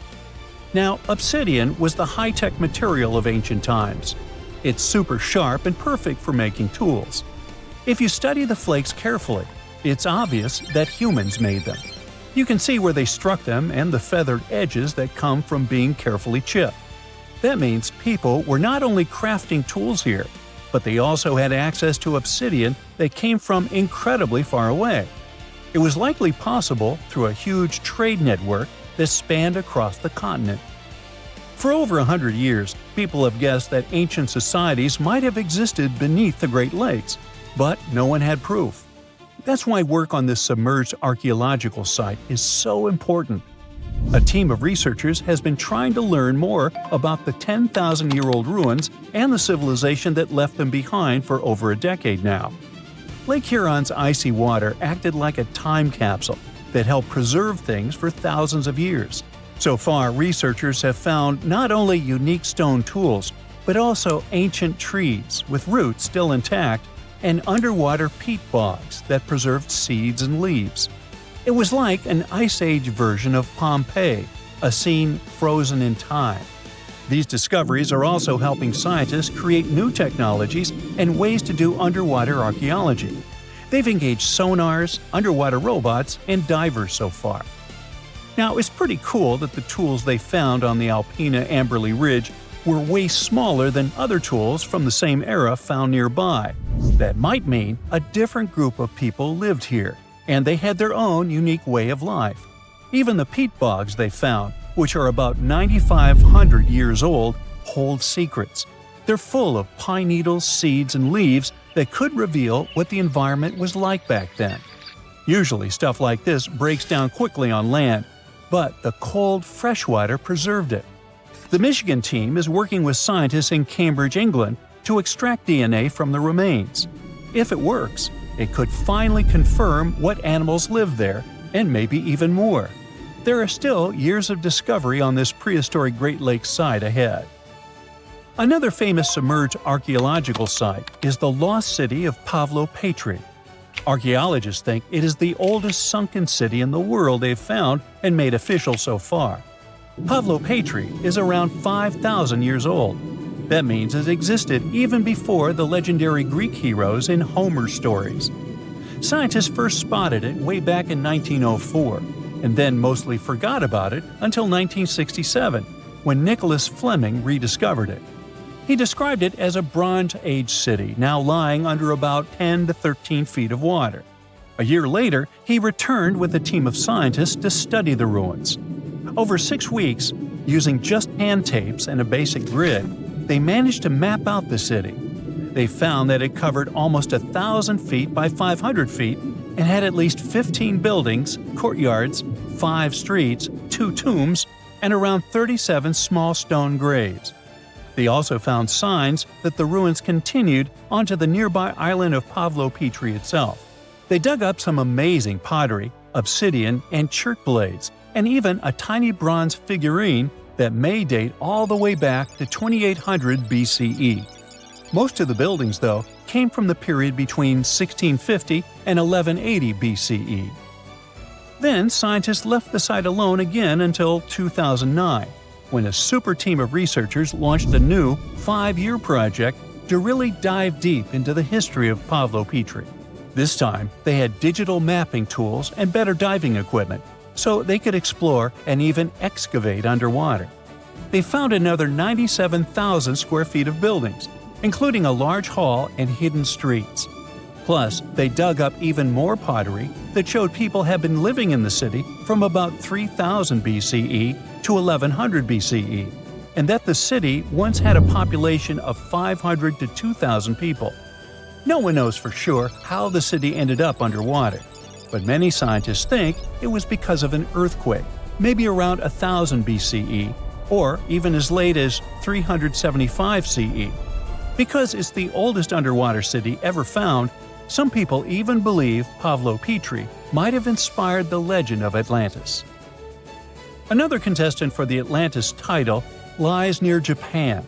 Speaker 2: Now, obsidian was the high-tech material of ancient times. It's super sharp and perfect for making tools. If you study the flakes carefully, it's obvious that humans made them. You can see where they struck them and the feathered edges that come from being carefully chipped. That means people were not only crafting tools here, but they also had access to obsidian that came from incredibly far away. It was likely possible through a huge trade network that spanned across the continent. For over 100 years, people have guessed that ancient societies might have existed beneath the Great Lakes, but no one had proof. That's why work on this submerged archaeological site is so important. A team of researchers has been trying to learn more about the 10,000-year-old ruins and the civilization that left them behind for over a decade now. Lake Huron's icy water acted like a time capsule that helped preserve things for thousands of years. So far, researchers have found not only unique stone tools, but also ancient trees with roots still intact and underwater peat bogs that preserved seeds and leaves. It was like an Ice Age version of Pompeii, a scene frozen in time. These discoveries are also helping scientists create new technologies and ways to do underwater archaeology. They've engaged sonars, underwater robots, and divers so far. Now, it's pretty cool that the tools they found on the Alpena Amberley Ridge were way smaller than other tools from the same era found nearby. That might mean a different group of people lived here, and they had their own unique way of life. Even the peat bogs they found, which are about 9,500 years old, hold secrets. They're full of pine needles, seeds, and leaves that could reveal what the environment was like back then. Usually stuff like this breaks down quickly on land, but the cold freshwater preserved it. The Michigan team is working with scientists in Cambridge, England, to extract DNA from the remains. If it works, it could finally confirm what animals lived there, and maybe even more. There are still years of discovery on this prehistoric Great Lakes site ahead. Another famous submerged archaeological site is the lost city of Pavlo-Petri. Archaeologists think it is the oldest sunken city in the world they've found and made official so far. Pavlo-Petri is around 5,000 years old. That means it existed even before the legendary Greek heroes in Homer's stories. Scientists first spotted it way back in 1904, and then mostly forgot about it until 1967, when Nicholas Fleming rediscovered it. He described it as a Bronze Age city now lying under about 10 to 13 feet of water. A year later, he returned with a team of scientists to study the ruins. Over 6 weeks, using just hand tapes and a basic grid, they managed to map out the city. They found that it covered almost 1,000 feet by 500 feet and had at least 15 buildings, courtyards, 5 streets, 2 tombs, and around 37 small stone graves. They also found signs that the ruins continued onto the nearby island of Pavlo-Petri itself. They dug up some amazing pottery, obsidian, and chert blades, and even a tiny bronze figurine that may date all the way back to 2800 BCE. Most of the buildings, though, came from the period between 1650 and 1180 BCE. Then scientists left the site alone again until 2009, when a super team of researchers launched a new 5-year project to really dive deep into the history of Pavlo-Petri. This time, they had digital mapping tools and better diving equipment, so they could explore and even excavate underwater. They found another 97,000 square feet of buildings, including a large hall and hidden streets. Plus, they dug up even more pottery that showed people had been living in the city from about 3000 BCE to 1100 BCE, and that the city once had a population of 500 to 2,000 people. No one knows for sure how the city ended up underwater, but many scientists think it was because of an earthquake, maybe around 1000 BCE, or even as late as 375 CE. Because it's the oldest underwater city ever found, some people even believe Pavlo-Petri might have inspired the legend of Atlantis. Another contestant for the Atlantis title lies near Japan.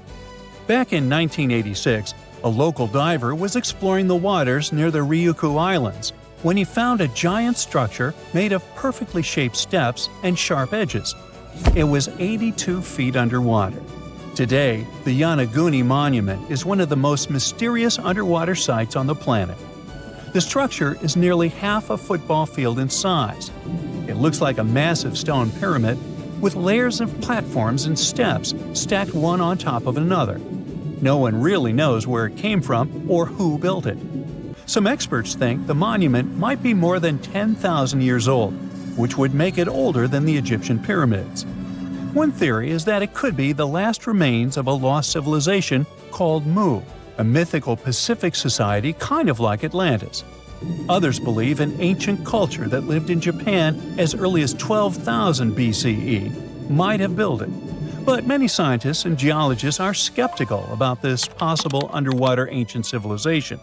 Speaker 2: Back in 1986, a local diver was exploring the waters near the Ryukyu Islands when he found a giant structure made of perfectly shaped steps and sharp edges. It was 82 feet underwater. Today, the Yonaguni Monument is one of the most mysterious underwater sites on the planet. The structure is nearly half a football field in size. It looks like a massive stone pyramid with layers of platforms and steps stacked one on top of another. No one really knows where it came from or who built it. Some experts think the monument might be more than 10,000 years old, which would make it older than the Egyptian pyramids. One theory is that it could be the last remains of a lost civilization called Mu, a mythical Pacific society kind of like Atlantis. Others believe an ancient culture that lived in Japan as early as 12,000 BCE might have built it. But many scientists and geologists are skeptical about this possible underwater ancient civilization,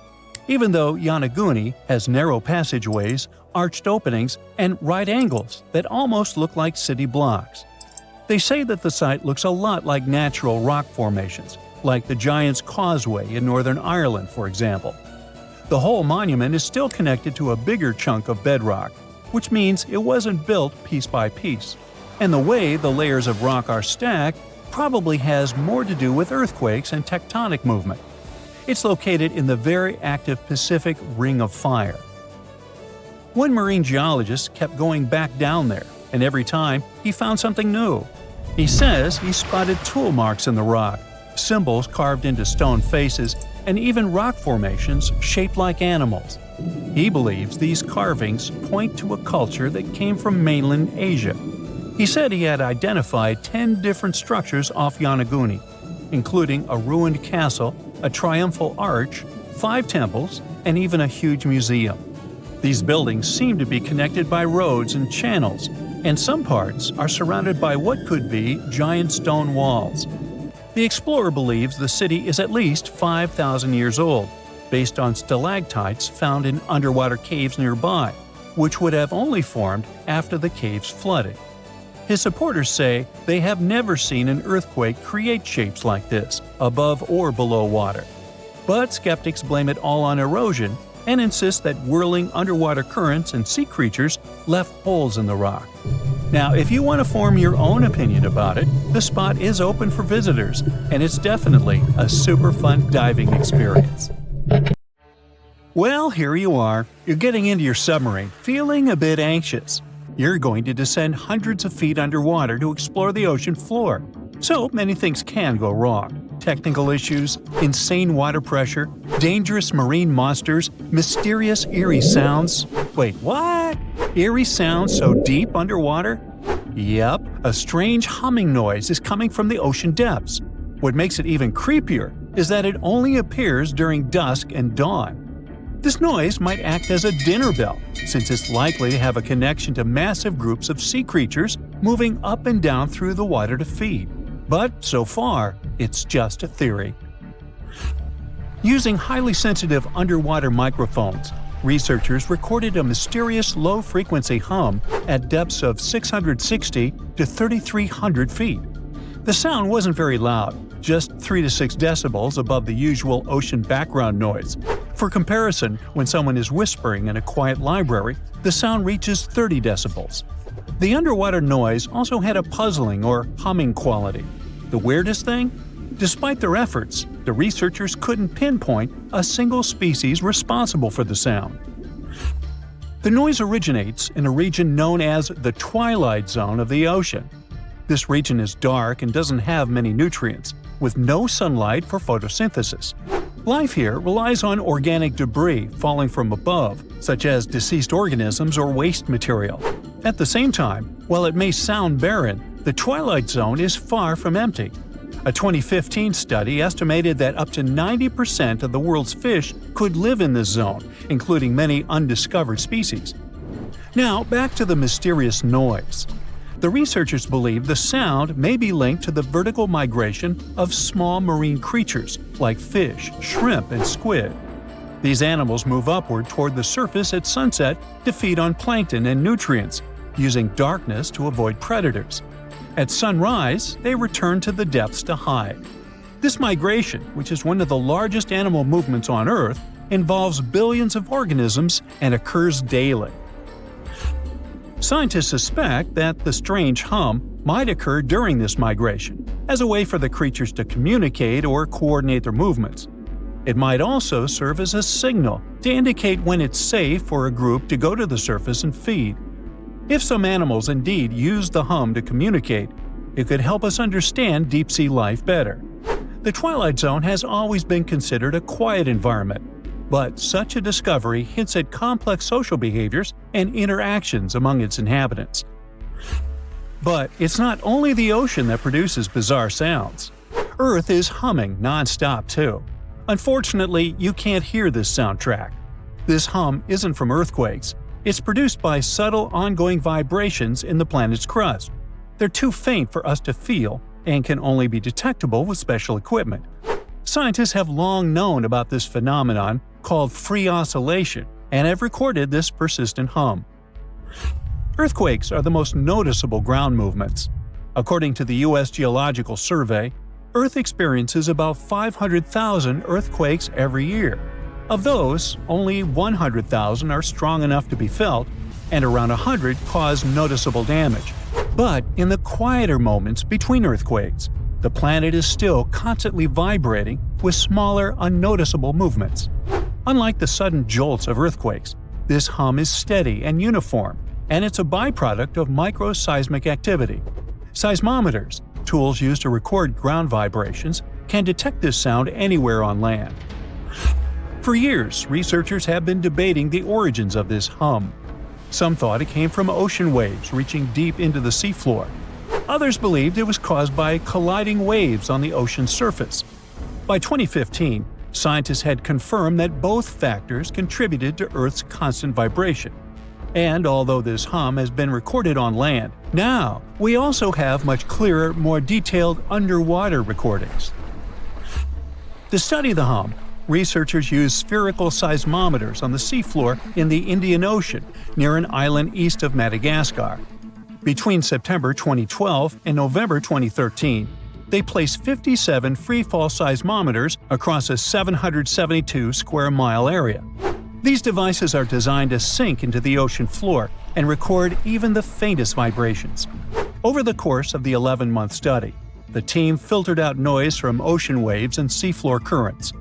Speaker 2: even though Yonaguni has narrow passageways, arched openings, and right angles that almost look like city blocks. They say that the site looks a lot like natural rock formations, like the Giant's Causeway in Northern Ireland, for example. The whole monument is still connected to a bigger chunk of bedrock, which means it wasn't built piece by piece. And the way the layers of rock are stacked probably has more to do with earthquakes and tectonic movement. It's located in the very active Pacific Ring of Fire. One marine geologist kept going back down there, and every time he found something new. He says he spotted tool marks in the rock, symbols carved into stone faces, and even rock formations shaped like animals. He believes these carvings point to a culture that came from mainland Asia. He said he had identified 10 different structures off Yonaguni, including a ruined castle, a triumphal arch, 5 temples, and even a huge museum. These buildings seem to be connected by roads and channels, and some parts are surrounded by what could be giant stone walls. The explorer believes the city is at least 5,000 years old, based on stalactites found in underwater caves nearby, which would have only formed after the caves flooded. His supporters say they have never seen an earthquake create shapes like this, above or below water. But skeptics blame it all on erosion and insist that whirling underwater currents and sea creatures left holes in the rock. Now, if you want to form your own opinion about it, the spot is open for visitors, and it's definitely a super fun diving experience. Well, here you are. You're getting into your submarine, feeling a bit anxious. You're going to descend hundreds of feet underwater to explore the ocean floor. So many things can go wrong. Technical issues, insane water pressure, dangerous marine monsters, mysterious eerie sounds. Wait, what? Eerie sounds so deep underwater? Yep, a strange humming noise is coming from the ocean depths. What makes it even creepier is that it only appears during dusk and dawn. This noise might act as a dinner bell, since it's likely to have a connection to massive groups of sea creatures moving up and down through the water to feed. But so far, it's just a theory. Using highly sensitive underwater microphones, researchers recorded a mysterious low-frequency hum at depths of 660 to 3,300 feet. The sound wasn't very loud, just 3 to 6 decibels above the usual ocean background noise. For comparison, when someone is whispering in a quiet library, the sound reaches 30 decibels. The underwater noise also had a puzzling or humming quality. The weirdest thing? Despite their efforts, the researchers couldn't pinpoint a single species responsible for the sound. The noise originates in a region known as the twilight zone of the ocean. This region is dark and doesn't have many nutrients, with no sunlight for photosynthesis. Life here relies on organic debris falling from above, such as deceased organisms or waste material. At the same time, while it may sound barren, the twilight zone is far from empty. A 2015 study estimated that up to 90% of the world's fish could live in this zone, including many undiscovered species. Now, back to the mysterious noise. The researchers believe the sound may be linked to the vertical migration of small marine creatures like fish, shrimp, and squid. These animals move upward toward the surface at sunset to feed on plankton and nutrients, using darkness to avoid predators. At sunrise, they return to the depths to hide. This migration, which is one of the largest animal movements on Earth, involves billions of organisms and occurs daily. Scientists suspect that the strange hum might occur during this migration, as a way for the creatures to communicate or coordinate their movements. It might also serve as a signal to indicate when it's safe for a group to go to the surface and feed. If some animals indeed use the hum to communicate, it could help us understand deep-sea life better. The Twilight Zone has always been considered a quiet environment, but such a discovery hints at complex social behaviors and interactions among its inhabitants. But it's not only the ocean that produces bizarre sounds. Earth is humming non-stop too. Unfortunately, you can't hear this soundtrack. This hum isn't from earthquakes. It's produced by subtle ongoing vibrations in the planet's crust. They're too faint for us to feel and can only be detectable with special equipment. Scientists have long known about this phenomenon called free oscillation and have recorded this persistent hum. Earthquakes are the most noticeable ground movements. According to the U.S. Geological Survey, Earth experiences about 500,000 earthquakes every year. Of those, only 100,000 are strong enough to be felt, and around 100 cause noticeable damage. But in the quieter moments between earthquakes, the planet is still constantly vibrating with smaller, unnoticeable movements. Unlike the sudden jolts of earthquakes, this hum is steady and uniform, and it's a byproduct of microseismic activity. Seismometers, tools used to record ground vibrations, can detect this sound anywhere on land. For years, researchers have been debating the origins of this hum. Some thought it came from ocean waves reaching deep into the seafloor. Others believed it was caused by colliding waves on the ocean's surface. By 2015, scientists had confirmed that both factors contributed to Earth's constant vibration. And although this hum has been recorded on land, now we also have much clearer, more detailed underwater recordings. To study the hum, researchers used spherical seismometers on the seafloor in the Indian Ocean near an island east of Madagascar. Between September 2012 and November 2013, they placed 57 freefall seismometers across a 772 square mile area. These devices are designed to sink into the ocean floor and record even the faintest vibrations. Over the course of the 11-month study, the team filtered out noise from ocean waves and seafloor currents.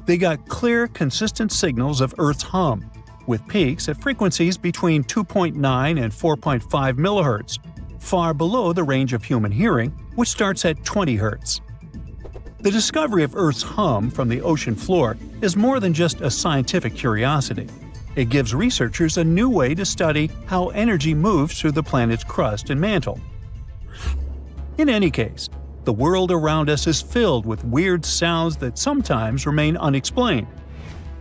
Speaker 2: They got clear, consistent signals of Earth's hum, with peaks at frequencies between 2.9 and 4.5 MHz, far below the range of human hearing, which starts at 20 Hz. The discovery of Earth's hum from the ocean floor is more than just a scientific curiosity. It gives researchers a new way to study how energy moves through the planet's crust and mantle. In any case, the world around us is filled with weird sounds that sometimes remain unexplained.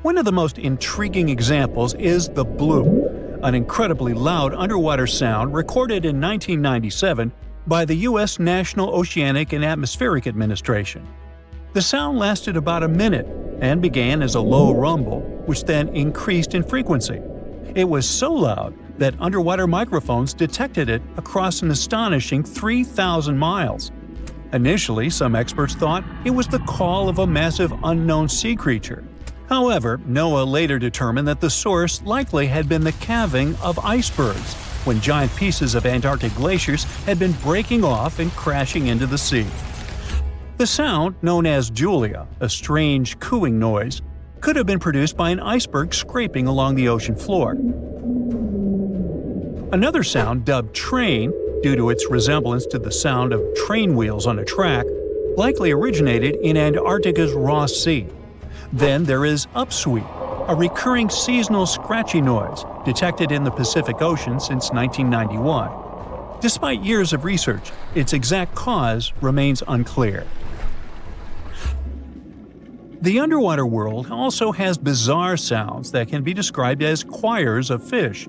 Speaker 2: One of the most intriguing examples is the bloop, an incredibly loud underwater sound recorded in 1997 by the U.S. National Oceanic and Atmospheric Administration. The sound lasted about a minute and began as a low rumble, which then increased in frequency. It was so loud that underwater microphones detected it across an astonishing 3,000 miles. Initially, some experts thought it was the call of a massive unknown sea creature. However, NOAA later determined that the source likely had been the calving of icebergs, when giant pieces of Antarctic glaciers had been breaking off and crashing into the sea. The sound, known as Julia, a strange cooing noise, could have been produced by an iceberg scraping along the ocean floor. Another sound, dubbed train, due to its resemblance to the sound of train wheels on a track, likely originated in Antarctica's Ross Sea. Then there is upsweep, a recurring seasonal scratchy noise detected in the Pacific Ocean since 1991. Despite years of research, its exact cause remains unclear. The underwater world also has bizarre sounds that can be described as choirs of fish.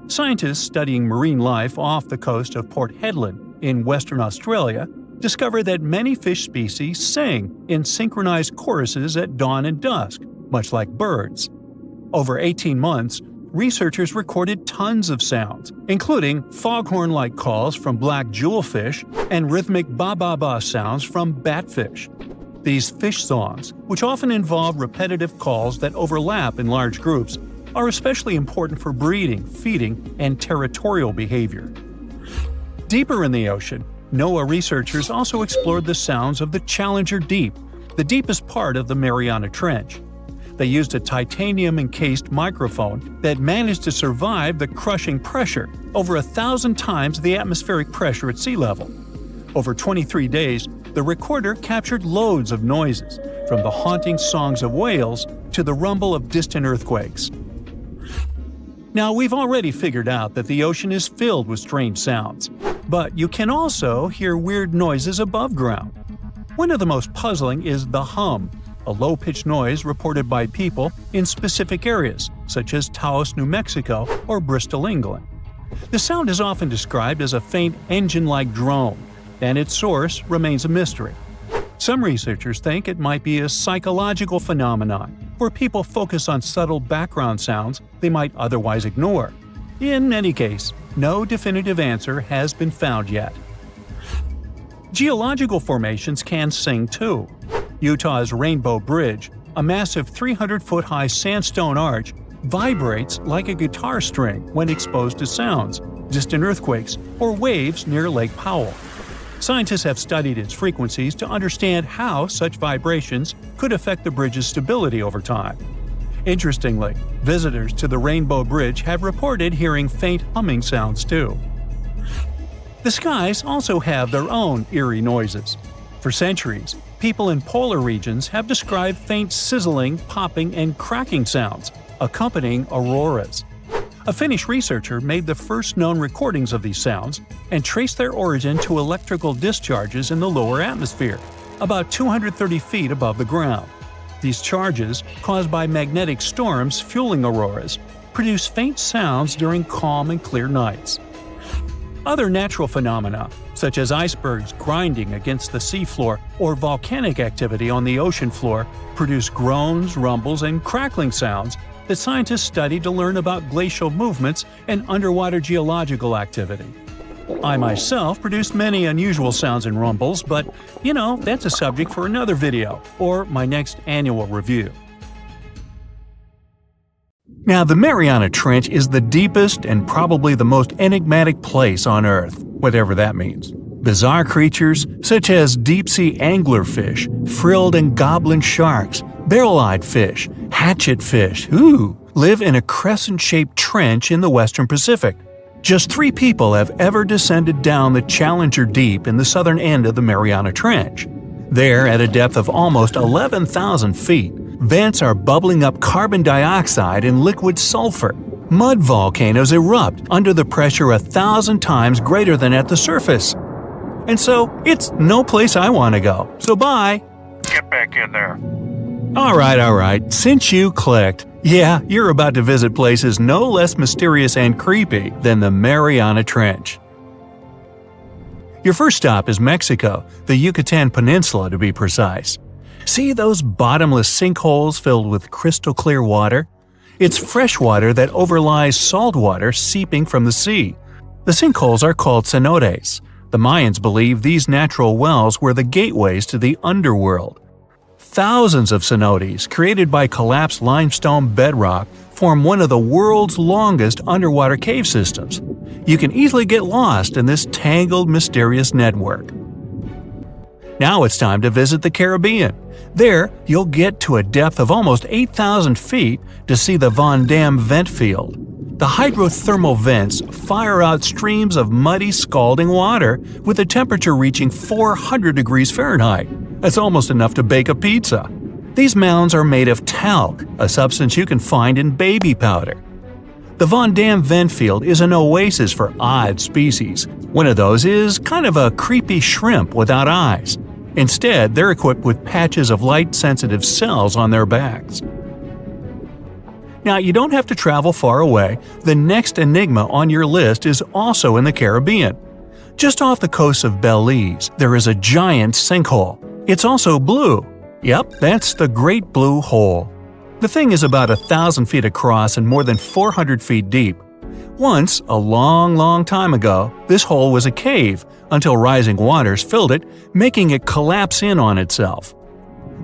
Speaker 2: Scientists studying marine life off the coast of Port Hedland in Western Australia discovered that many fish species sing in synchronized choruses at dawn and dusk, much like birds. Over 18 months, researchers recorded tons of sounds, including foghorn-like calls from black jewelfish and rhythmic ba-ba-ba sounds from batfish. These fish songs, which often involve repetitive calls that overlap in large groups, are especially important for breeding, feeding, and territorial behavior. Deeper in the ocean, NOAA researchers also explored the sounds of the Challenger Deep, the deepest part of the Mariana Trench. They used a titanium-encased microphone that managed to survive the crushing pressure, over 1,000 times the atmospheric pressure at sea level. Over 23 days, the recorder captured loads of noises, from the haunting songs of whales to the rumble of distant earthquakes. Now, we've already figured out that the ocean is filled with strange sounds, but you can also hear weird noises above ground. One of the most puzzling is the hum, a low-pitched noise reported by people in specific areas, such as Taos, New Mexico, or Bristol, England. The sound is often described as a faint engine-like drone, and its source remains a mystery. Some researchers think it might be a psychological phenomenon, where people focus on subtle background sounds they might otherwise ignore. In any case, no definitive answer has been found yet. Geological formations can sing too. Utah's Rainbow Bridge, a massive 300-foot-high sandstone arch, vibrates like a guitar string when exposed to sounds, distant earthquakes, or waves near Lake Powell. Scientists have studied its frequencies to understand how such vibrations could affect the bridge's stability over time. Interestingly, visitors to the Rainbow Bridge have reported hearing faint humming sounds too. The skies also have their own eerie noises. For centuries, people in polar regions have described faint sizzling, popping, and cracking sounds, accompanying auroras. A Finnish researcher made the first known recordings of these sounds and traced their origin to electrical discharges in the lower atmosphere, about 230 feet above the ground. These charges, caused by magnetic storms fueling auroras, produce faint sounds during calm and clear nights. Other natural phenomena, such as icebergs grinding against the seafloor or volcanic activity on the ocean floor, produce groans, rumbles, and crackling sounds that scientists study to learn about glacial movements and underwater geological activity. I myself produce many unusual sounds and rumbles, but, that's a subject for another video, or my next annual review. Now, the Mariana Trench is the deepest and probably the most enigmatic place on Earth, whatever that means. Bizarre creatures, such as deep-sea anglerfish, frilled and goblin sharks, barrel-eyed fish, hatchetfish, live in a crescent-shaped trench in the western Pacific. Just 3 people have ever descended down the Challenger Deep in the southern end of the Mariana Trench. There, at a depth of almost 11,000 feet, vents are bubbling up carbon dioxide and liquid sulfur. Mud volcanoes erupt under the pressure 1,000 times greater than at the surface. And so, it's no place I want to go. So bye!
Speaker 4: Get back in there.
Speaker 2: Alright, since you clicked, yeah, you're about to visit places no less mysterious and creepy than the Mariana Trench. Your first stop is Mexico, the Yucatan Peninsula to be precise. See those bottomless sinkholes filled with crystal clear water? It's fresh water that overlies salt water seeping from the sea. The sinkholes are called cenotes. The Mayans believed these natural wells were the gateways to the underworld. Thousands of cenotes, created by collapsed limestone bedrock, form one of the world's longest underwater cave systems. You can easily get lost in this tangled, mysterious network. Now it's time to visit the Caribbean. There, you'll get to a depth of almost 8,000 feet to see the Van Dam vent field. The hydrothermal vents fire out streams of muddy, scalding water with a temperature reaching 400 degrees Fahrenheit. That's almost enough to bake a pizza. These mounds are made of talc, a substance you can find in baby powder. The Van Dam vent field is an oasis for odd species. One of those is kind of a creepy shrimp without eyes. Instead, they're equipped with patches of light-sensitive cells on their backs. Now, you don't have to travel far away. The next enigma on your list is also in the Caribbean. Just off the coast of Belize, there is a giant sinkhole. It's also blue. Yep, that's the Great Blue Hole. The thing is about 1,000 feet across and more than 400 feet deep. Once, a long time ago, this hole was a cave until rising waters filled it, making it collapse in on itself.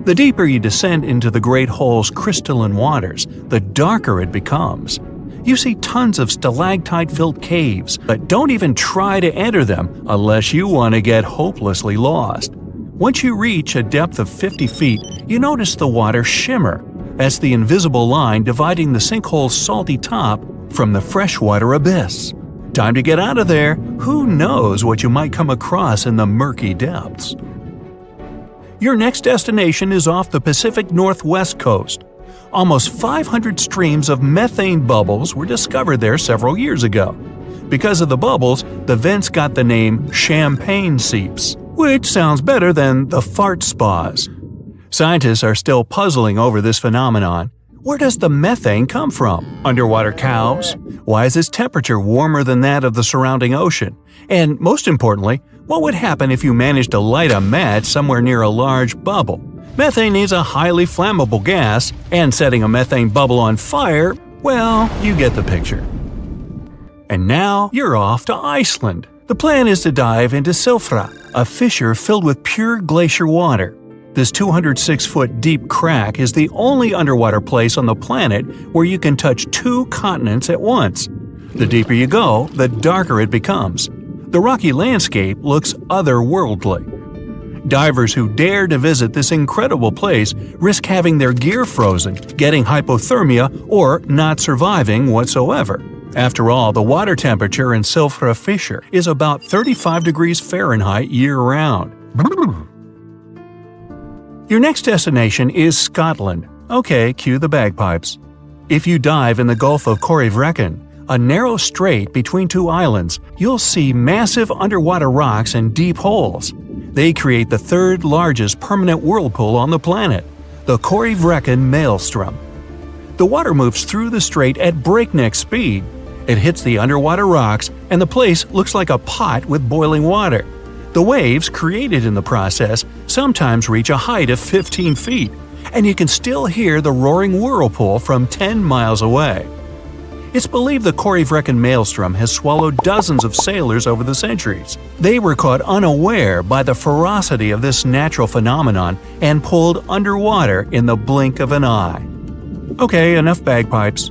Speaker 2: The deeper you descend into the Great Hole's crystalline waters, the darker it becomes. You see tons of stalactite-filled caves, but don't even try to enter them unless you want to get hopelessly lost. Once you reach a depth of 50 feet, you notice the water shimmer. That's the invisible line dividing the sinkhole's salty top from the freshwater abyss. Time to get out of there. Who knows what you might come across in the murky depths? Your next destination is off the Pacific Northwest coast. Almost 500 streams of methane bubbles were discovered there several years ago. Because of the bubbles, the vents got the name champagne seeps, which sounds better than the fart spas. Scientists are still puzzling over this phenomenon. Where does the methane come from? Underwater cows? Why is its temperature warmer than that of the surrounding ocean? And most importantly, what would happen if you managed to light a match somewhere near a large bubble? Methane needs a highly flammable gas, and setting a methane bubble on fire, well, you get the picture. And now you're off to Iceland. The plan is to dive into Silfra, a fissure filled with pure glacier water. This 206-foot deep crack is the only underwater place on the planet where you can touch 2 continents at once. The deeper you go, the darker it becomes. The rocky landscape looks otherworldly. Divers who dare to visit this incredible place risk having their gear frozen, getting hypothermia, or not surviving whatsoever. After all, the water temperature in Silfra Fissure is about 35 degrees Fahrenheit year-round. Your next destination is Scotland. Okay, cue the bagpipes. If you dive in the Gulf of Corryvreckan, a narrow strait between 2 islands, you'll see massive underwater rocks and deep holes. They create the 3rd largest permanent whirlpool on the planet, the Corryvreckan Maelstrom. The water moves through the strait at breakneck speed. It hits the underwater rocks, and the place looks like a pot with boiling water. The waves created in the process sometimes reach a height of 15 feet, and you can still hear the roaring whirlpool from 10 miles away. It's believed the Corryvreckan Maelstrom has swallowed dozens of sailors over the centuries. They were caught unaware by the ferocity of this natural phenomenon and pulled underwater in the blink of an eye. Okay, enough bagpipes.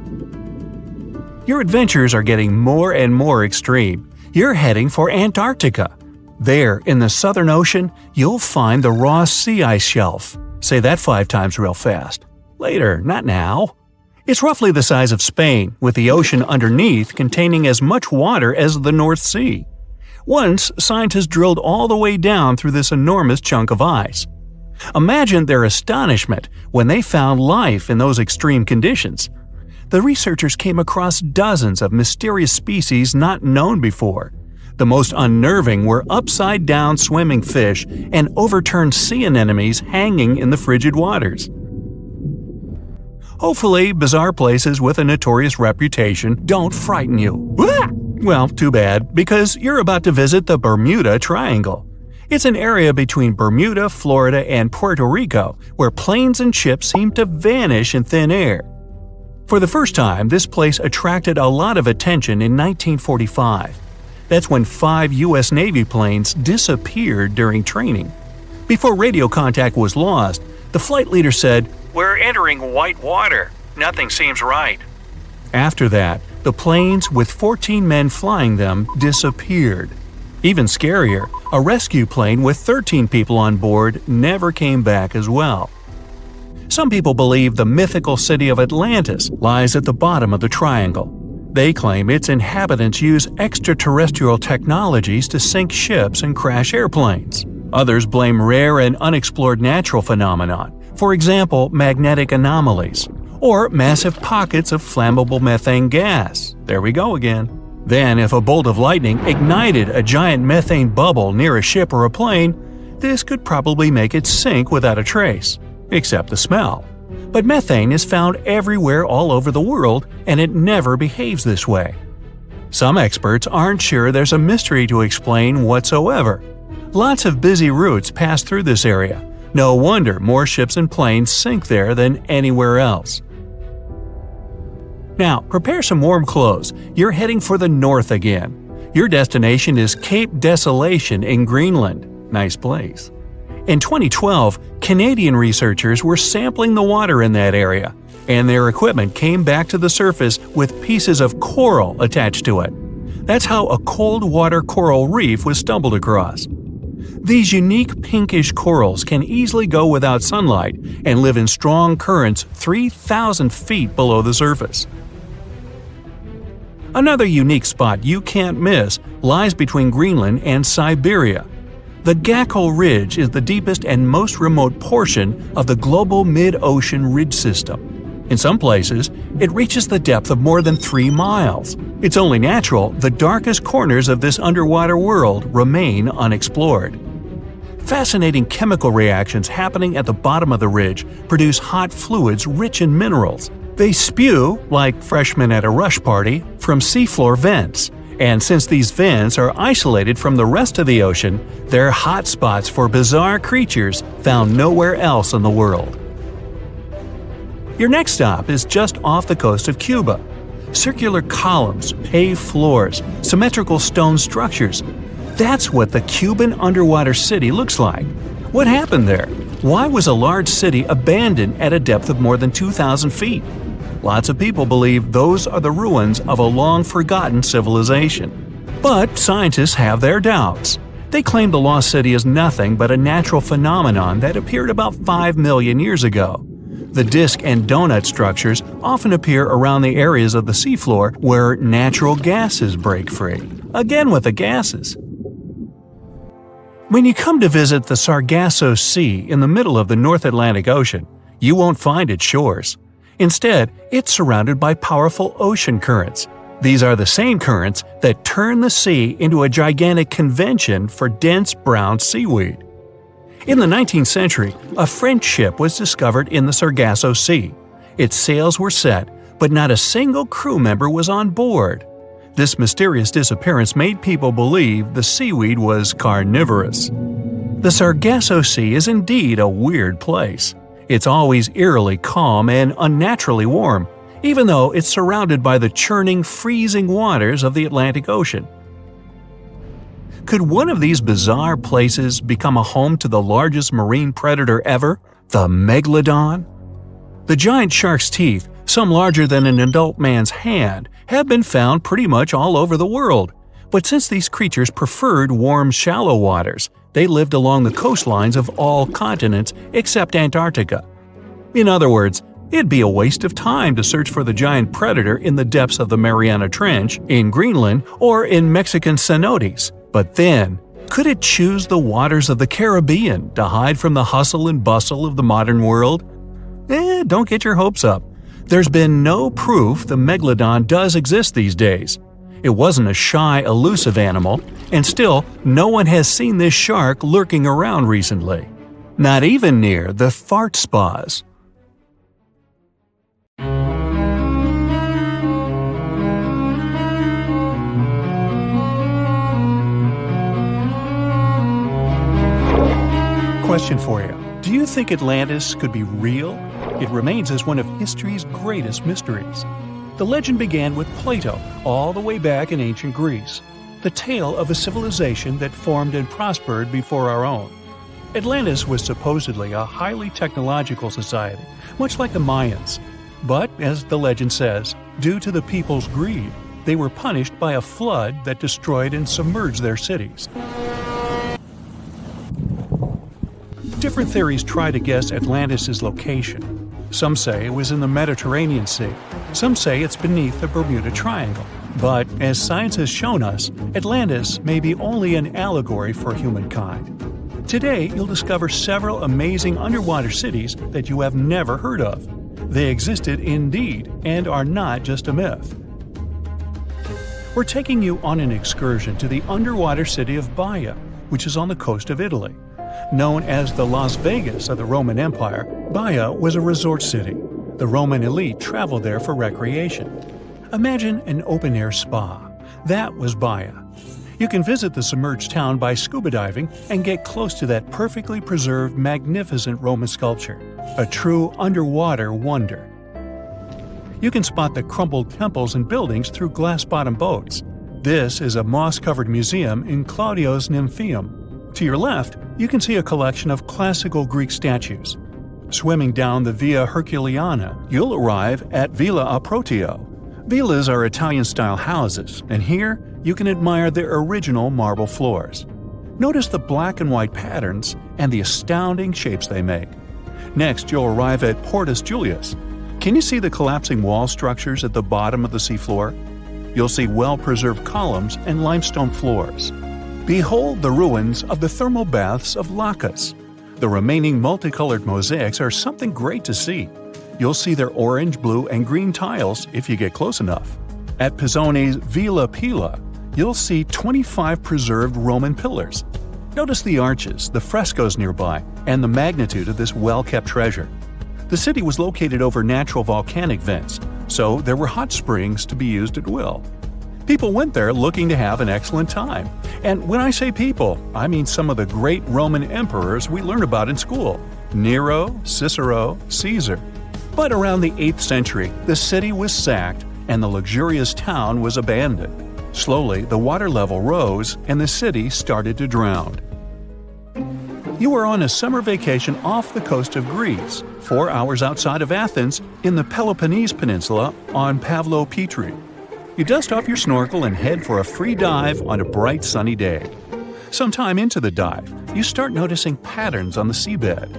Speaker 2: Your adventures are getting more and more extreme. You're heading for Antarctica. There, in the Southern Ocean, you'll find the Ross Sea Ice Shelf. Say that 5 times real fast. Later, not now. It's roughly the size of Spain, with the ocean underneath containing as much water as the North Sea. Once, scientists drilled all the way down through this enormous chunk of ice. Imagine their astonishment when they found life in those extreme conditions. The researchers came across dozens of mysterious species not known before. The most unnerving were upside-down swimming fish and overturned sea anemones hanging in the frigid waters. Hopefully, bizarre places with a notorious reputation don't frighten you. Well, too bad, because you're about to visit the Bermuda Triangle. It's an area between Bermuda, Florida, and Puerto Rico where planes and ships seem to vanish in thin air. For the first time, this place attracted a lot of attention in 1945. That's when 5 U.S. Navy planes disappeared during training. Before radio contact was lost, the flight leader said, "We're entering white water. Nothing seems right." After that, the planes with 14 men flying them disappeared. Even scarier, a rescue plane with 13 people on board never came back as well. Some people believe the mythical city of Atlantis lies at the bottom of the triangle. They claim its inhabitants use extraterrestrial technologies to sink ships and crash airplanes. Others blame rare and unexplored natural phenomena, for example, magnetic anomalies, or massive pockets of flammable methane gas. There we go again. Then, if a bolt of lightning ignited a giant methane bubble near a ship or a plane, this could probably make it sink without a trace, except the smell. But methane is found everywhere all over the world, and it never behaves this way. Some experts aren't sure there's a mystery to explain whatsoever. Lots of busy routes pass through this area. No wonder more ships and planes sink there than anywhere else. Now, prepare some warm clothes. You're heading for the north again. Your destination is Cape Desolation in Greenland. Nice place. In 2012, Canadian researchers were sampling the water in that area, and their equipment came back to the surface with pieces of coral attached to it. That's how a cold water coral reef was stumbled across. These unique pinkish corals can easily go without sunlight and live in strong currents 3,000 feet below the surface. Another unique spot you can't miss lies between Greenland and Siberia. The Gakkel Ridge is the deepest and most remote portion of the global mid-ocean ridge system. In some places, it reaches the depth of more than 3 miles. It's only natural the darkest corners of this underwater world remain unexplored. Fascinating chemical reactions happening at the bottom of the ridge produce hot fluids rich in minerals. They spew, like freshmen at a rush party, from seafloor vents. And since these vents are isolated from the rest of the ocean, they're hot spots for bizarre creatures found nowhere else in the world. Your next stop is just off the coast of Cuba. Circular columns, paved floors, symmetrical stone structures. That's what the Cuban underwater city looks like. What happened there? Why was a large city abandoned at a depth of more than 2,000 feet? Lots of people believe those are the ruins of a long-forgotten civilization. But scientists have their doubts. They claim the lost city is nothing but a natural phenomenon that appeared about 5 million years ago. The disc and donut structures often appear around the areas of the seafloor where natural gases break free. Again with the gases. When you come to visit the Sargasso Sea in the middle of the North Atlantic Ocean, you won't find its shores. Instead, it's surrounded by powerful ocean currents. These are the same currents that turn the sea into a gigantic convention for dense brown seaweed. In the 19th century, a French ship was discovered in the Sargasso Sea. Its sails were set, but not a single crew member was on board. This mysterious disappearance made people believe the seaweed was carnivorous. The Sargasso Sea is indeed a weird place. It's always eerily calm and unnaturally warm, even though it's surrounded by the churning, freezing waters of the Atlantic Ocean. Could one of these bizarre places become a home to the largest marine predator ever, the megalodon? The giant shark's teeth, some larger than an adult man's hand, have been found pretty much all over the world. But since these creatures preferred warm, shallow waters, they lived along the coastlines of all continents except Antarctica. In other words, it'd be a waste of time to search for the giant predator in the depths of the Mariana Trench, in Greenland, or in Mexican cenotes. But then, could it choose the waters of the Caribbean to hide from the hustle and bustle of the modern world? Don't get your hopes up. There's been no proof the megalodon does exist these days. It wasn't a shy, elusive animal, and still, no one has seen this shark lurking around recently. Not even near the fart spas. Question for you. Do you think Atlantis could be real? It remains as one of history's greatest mysteries. The legend began with Plato, all the way back in ancient Greece. the tale of a civilization that formed and prospered before our own. Atlantis was supposedly a highly technological society, much like the Mayans. But, as the legend says, due to the people's greed, they were punished by a flood that destroyed and submerged their cities. Different theories try to guess Atlantis' location. Some say it was in the Mediterranean Sea. Some say it's beneath the Bermuda Triangle. But, as science has shown us, Atlantis may be only an allegory for humankind. Today, you'll discover several amazing underwater cities that you have never heard of. They existed indeed and are not just a myth. We're taking you on an excursion to the underwater city of Baia, which is on the coast of Italy. Known as the Las Vegas of the Roman Empire, Baia was a resort city. The Roman elite traveled there for recreation. Imagine an open-air spa. That was Baia. You can visit the submerged town by scuba diving and get close to that perfectly preserved, magnificent Roman sculpture, a true underwater wonder. You can spot the crumbled temples and buildings through glass-bottom boats. This is a moss-covered museum in Claudio's Nymphaeum. To your left, you can see a collection of classical Greek statues. Swimming down the Via Herculeana, you'll arrive at Villa Aprotio. Villas are Italian-style houses, and here you can admire their original marble floors. Notice the black and white patterns and the astounding shapes they make. Next, you'll arrive at Portus Julius. Can you see the collapsing wall structures at the bottom of the seafloor? You'll see well-preserved columns and limestone floors. Behold the ruins of the thermal baths of Lacus. The remaining multicolored mosaics are something great to see. You'll see their orange, blue, and green tiles if you get close enough. At Pisoni's Villa Pila, you'll see 25 preserved Roman pillars. Notice the arches, the frescoes nearby, and the magnitude of this well-kept treasure. The city was located over natural volcanic vents, so there were hot springs to be used at will. People went there looking to have an excellent time. And when I say people, I mean some of the great Roman emperors we learn about in school: Nero, Cicero, Caesar. But around the 8th century, the city was sacked and the luxurious town was abandoned. Slowly, the water level rose and the city started to drown. You are on a summer vacation off the coast of Greece, 4 hours outside of Athens, in the Peloponnese Peninsula on Pavlo Petri. You dust off your snorkel and head for a free dive on a bright sunny day. Sometime into the dive, you start noticing patterns on the seabed.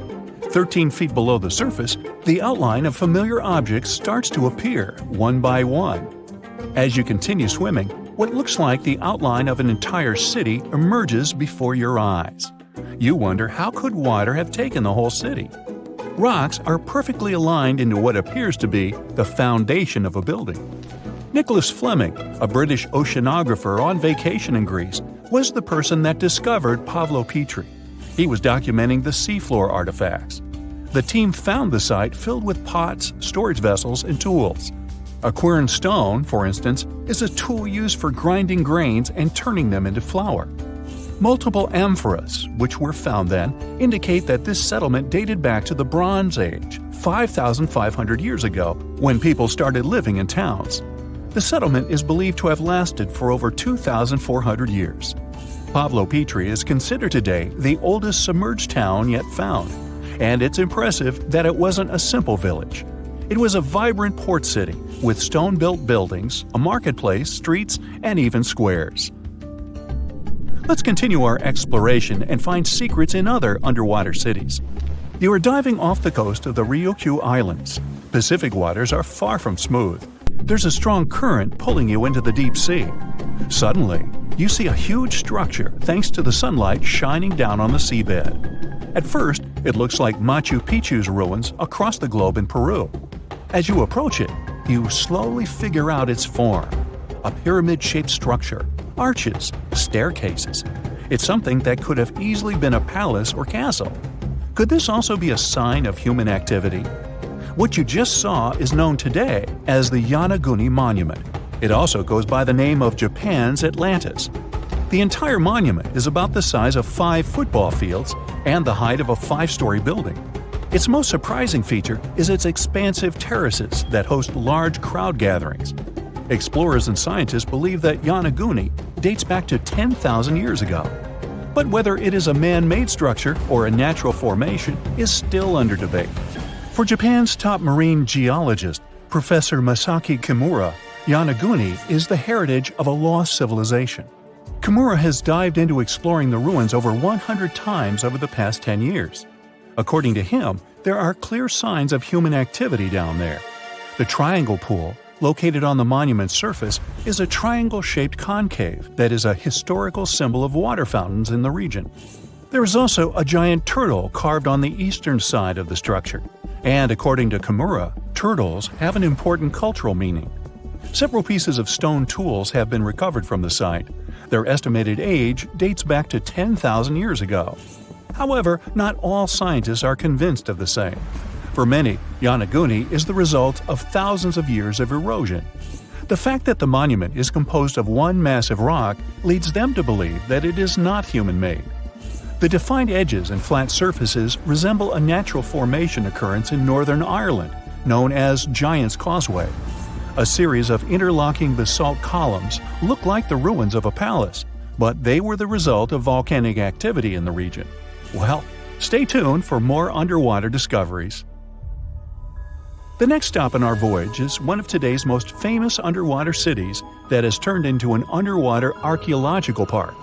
Speaker 2: 13 feet below the surface, the outline of familiar objects starts to appear, one by one. As you continue swimming, what looks like the outline of an entire city emerges before your eyes. You wonder, how could water have taken the whole city? Rocks are perfectly aligned into what appears to be the foundation of a building. Nicholas Fleming, a British oceanographer on vacation in Greece, was the person that discovered Pavlo Petri. He was documenting the seafloor artifacts. The team found the site filled with pots, storage vessels, and tools. A quern stone, for instance, is a tool used for grinding grains and turning them into flour. Multiple amphoras, which were found then, indicate that this settlement dated back to the Bronze Age, 5,500 years ago, when people started living in towns. The settlement is believed to have lasted for over 2,400 years. Pavlo Petri is considered today the oldest submerged town yet found, and it's impressive that it wasn't a simple village. It was a vibrant port city with stone-built buildings, a marketplace, streets, and even squares. Let's continue our exploration and find secrets in other underwater cities. You are diving off the coast of the Ryukyu Islands. Pacific waters are far from smooth. There's a strong current pulling you into the deep sea. Suddenly, you see a huge structure thanks to the sunlight shining down on the seabed. At first, it looks like Machu Picchu's ruins across the globe in Peru. As you approach it, you slowly figure out its form. A pyramid-shaped structure, arches, staircases. It's something that could have easily been a palace or castle. Could this also be a sign of human activity? What you just saw is known today as the Yonaguni Monument. It also goes by the name of Japan's Atlantis. The entire monument is about the size of 5 football fields and the height of a 5-story building. Its most surprising feature is its expansive terraces that host large crowd gatherings. Explorers and scientists believe that Yonaguni, dates back to 10,000 years ago. But whether it is a man-made structure or a natural formation is still under debate. For Japan's top marine geologist, Professor Masaki Kimura, Yonaguni is the heritage of a lost civilization. Kimura has dived into exploring the ruins over 100 times over the past 10 years. According to him, there are clear signs of human activity down there. The Triangle Pool, located on the monument's surface, is a triangle-shaped concave that is a historical symbol of water fountains in the region. There is also a giant turtle carved on the eastern side of the structure. And according to Kimura, turtles have an important cultural meaning. Several pieces of stone tools have been recovered from the site. Their estimated age dates back to 10,000 years ago. However, not all scientists are convinced of the same. For many, Yonaguni is the result of thousands of years of erosion. The fact that the monument is composed of one massive rock leads them to believe that it is not human-made. The defined edges and flat surfaces resemble a natural formation occurrence in Northern Ireland, known as Giant's Causeway. A series of interlocking basalt columns look like the ruins of a palace, but they were the result of volcanic activity in the region. Well, stay tuned for more underwater discoveries. The next stop on our voyage is one of today's most famous underwater cities that has turned into an underwater archaeological park.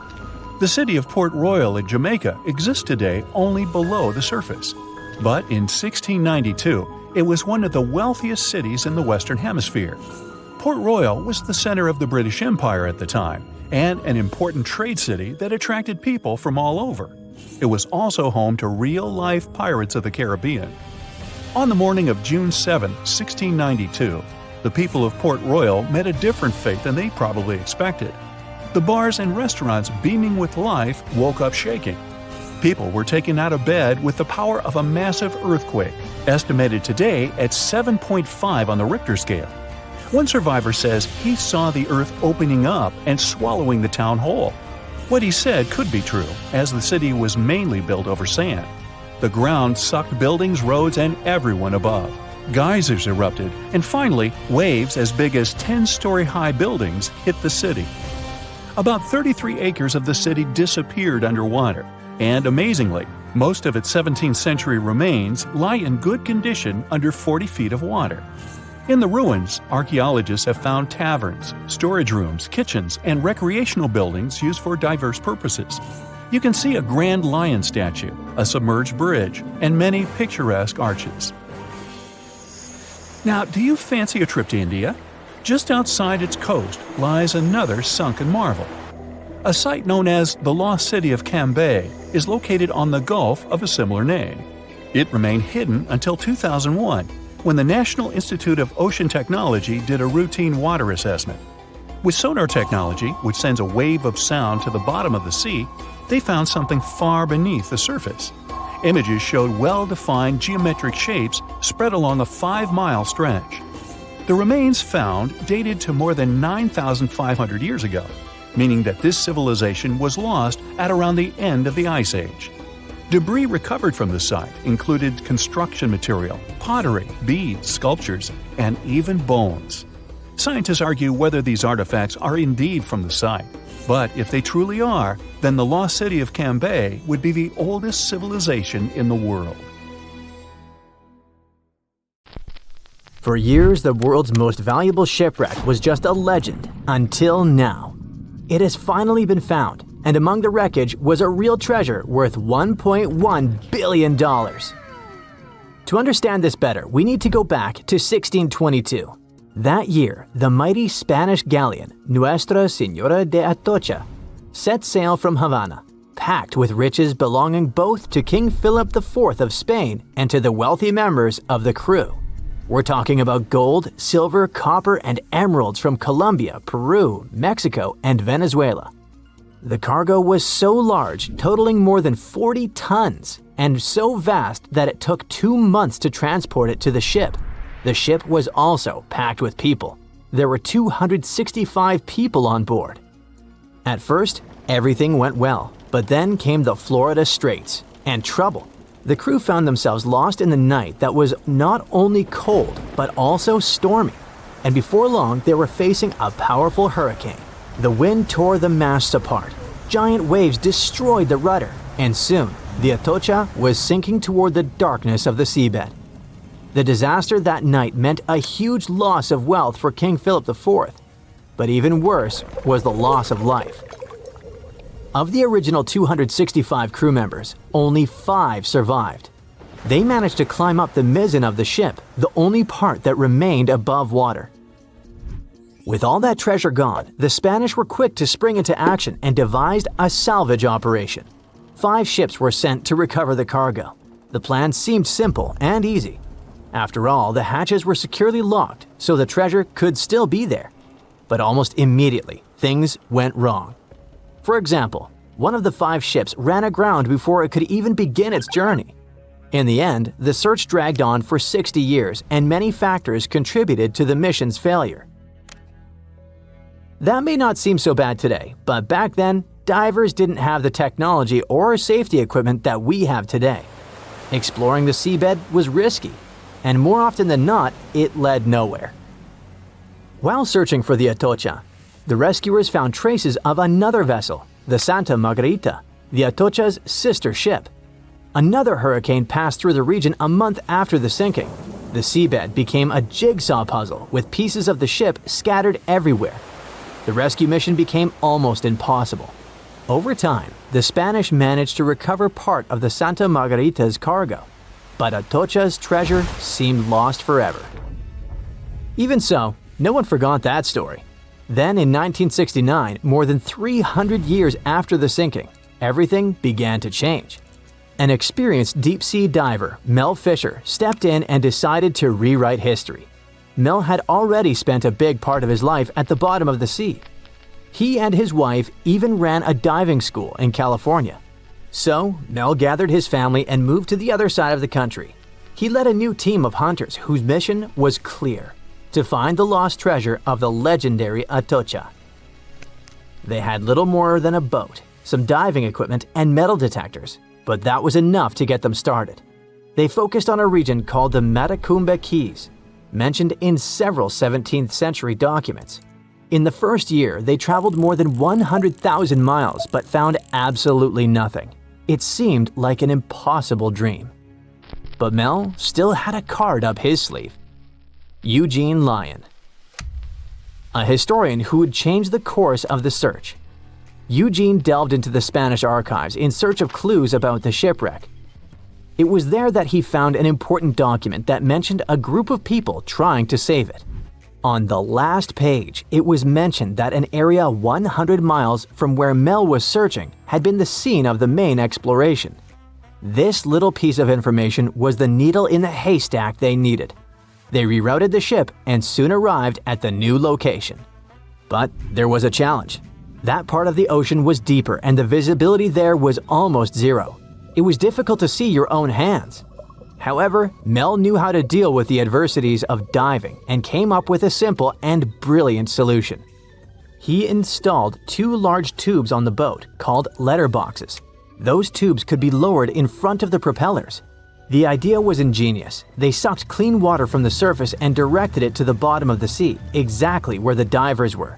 Speaker 2: The city of Port Royal in Jamaica exists today only below the surface. But in 1692, it was one of the wealthiest cities in the Western Hemisphere. Port Royal was the center of the British Empire at the time, and an important trade city that attracted people from all over. It was also home to real-life pirates of the Caribbean. On the morning of June 7, 1692, the people of Port Royal met a different fate than they probably expected. The bars and restaurants beaming with life woke up shaking. People were taken out of bed with the power of a massive earthquake, estimated today at 7.5 on the Richter scale. One survivor says he saw the earth opening up and swallowing the town whole. What he said could be true, as the city was mainly built over sand. The ground sucked buildings, roads, and everyone above. Geysers erupted, and finally, waves as big as 10-story-high buildings hit the city. About 33 acres of the city disappeared underwater, and amazingly, most of its 17th century remains lie in good condition under 40 feet of water. In the ruins, archaeologists have found taverns, storage rooms, kitchens, and recreational buildings used for diverse purposes. You can see a grand lion statue, a submerged bridge, and many picturesque arches. Now, do you fancy a trip to India? Just outside its coast lies another sunken marvel. A site known as the Lost City of Cambay is located on the Gulf of a similar name. It remained hidden until 2001, when the National Institute of Ocean Technology did a routine water assessment. With sonar technology, which sends a wave of sound to the bottom of the sea, they found something far beneath the surface. Images showed well-defined geometric shapes spread along a 5-mile stretch. The remains found dated to more than 9,500 years ago, meaning that this civilization was lost at around the end of the Ice Age. Debris recovered from the site included construction material, pottery, beads, sculptures, and even bones. Scientists argue whether these artifacts are indeed from the site, but if they truly are, then the lost city of Cambay would be the oldest civilization in the world.
Speaker 3: For years, the world's most valuable shipwreck was just a legend, until now. It has finally been found, and among the wreckage was a real treasure worth $1.1 billion. To understand this better, we need to go back to 1622. That year, the mighty Spanish galleon Nuestra Señora de Atocha set sail from Havana, packed with riches belonging both to King Philip IV of Spain and to the wealthy members of the crew. We're talking about gold, silver, copper, and emeralds from Colombia, Peru, Mexico, and Venezuela. The cargo was so large, totaling more than 40 tons, and so vast that it took 2 months to transport it to the ship. The ship was also packed with people. There were 265 people on board. At first, everything went well, but then came the Florida Straits and trouble. The crew found themselves lost in the night that was not only cold, but also stormy. And before long, they were facing a powerful hurricane. The wind tore the masts apart, giant waves destroyed the rudder, and soon the Atocha was sinking toward the darkness of the seabed. The disaster that night meant a huge loss of wealth for King Philip IV, but even worse was the loss of life. Of the original 265 crew members, only 5 survived. They managed to climb up the mizzen of the ship, the only part that remained above water. With all that treasure gone, the Spanish were quick to spring into action and devised a salvage operation. 5 ships were sent to recover the cargo. The plan seemed simple and easy. After all, the hatches were securely locked, so the treasure could still be there. But almost immediately, things went wrong. For example, one of the 5 ships ran aground before it could even begin its journey. In the end, the search dragged on for 60 years, and many factors contributed to the mission's failure. That may not seem so bad today, but back then, divers didn't have the technology or safety equipment that we have today. Exploring the seabed was risky, and more often than not, it led nowhere. While searching for the Atocha, the rescuers found traces of another vessel, the Santa Margarita, the Atocha's sister ship. Another hurricane passed through the region a month after the sinking. The seabed became a jigsaw puzzle with pieces of the ship scattered everywhere. The rescue mission became almost impossible. Over time, the Spanish managed to recover part of the Santa Margarita's cargo, but Atocha's treasure seemed lost forever. Even so, no one forgot that story. Then in 1969, more than 300 years after the sinking, everything began to change. An experienced deep-sea diver, Mel Fisher, stepped in and decided to rewrite history. Mel had already spent a big part of his life at the bottom of the sea. He and his wife even ran a diving school in California. So, Mel gathered his family and moved to the other side of the country. He led a new team of hunters whose mission was clear: to find the lost treasure of the legendary Atocha. They had little more than a boat, some diving equipment, and metal detectors, but that was enough to get them started. They focused on a region called the Matacumbe Keys, mentioned in several 17th century documents. In the first year, they traveled more than 100,000 miles but found absolutely nothing. It seemed like an impossible dream. But Mel still had a card up his sleeve. Eugene Lyon, a historian who would change the course of the search. Eugene delved into the Spanish archives in search of clues about the shipwreck. It was there that he found an important document that mentioned a group of people trying to save it. On the last page, it was mentioned that an area 100 miles from where Mel was searching had been the scene of the main exploration. This little piece of information was the needle in the haystack they needed. They rerouted the ship and soon arrived at the new location. But there was a challenge. That part of the ocean was deeper and the visibility there was almost zero. It was difficult to see your own hands. However, Mel knew how to deal with the adversities of diving and came up with a simple and brilliant solution. He installed 2 large tubes on the boat called letterboxes. Those tubes could be lowered in front of the propellers. The idea was ingenious. They sucked clean water from the surface and directed it to the bottom of the sea, exactly where the divers were.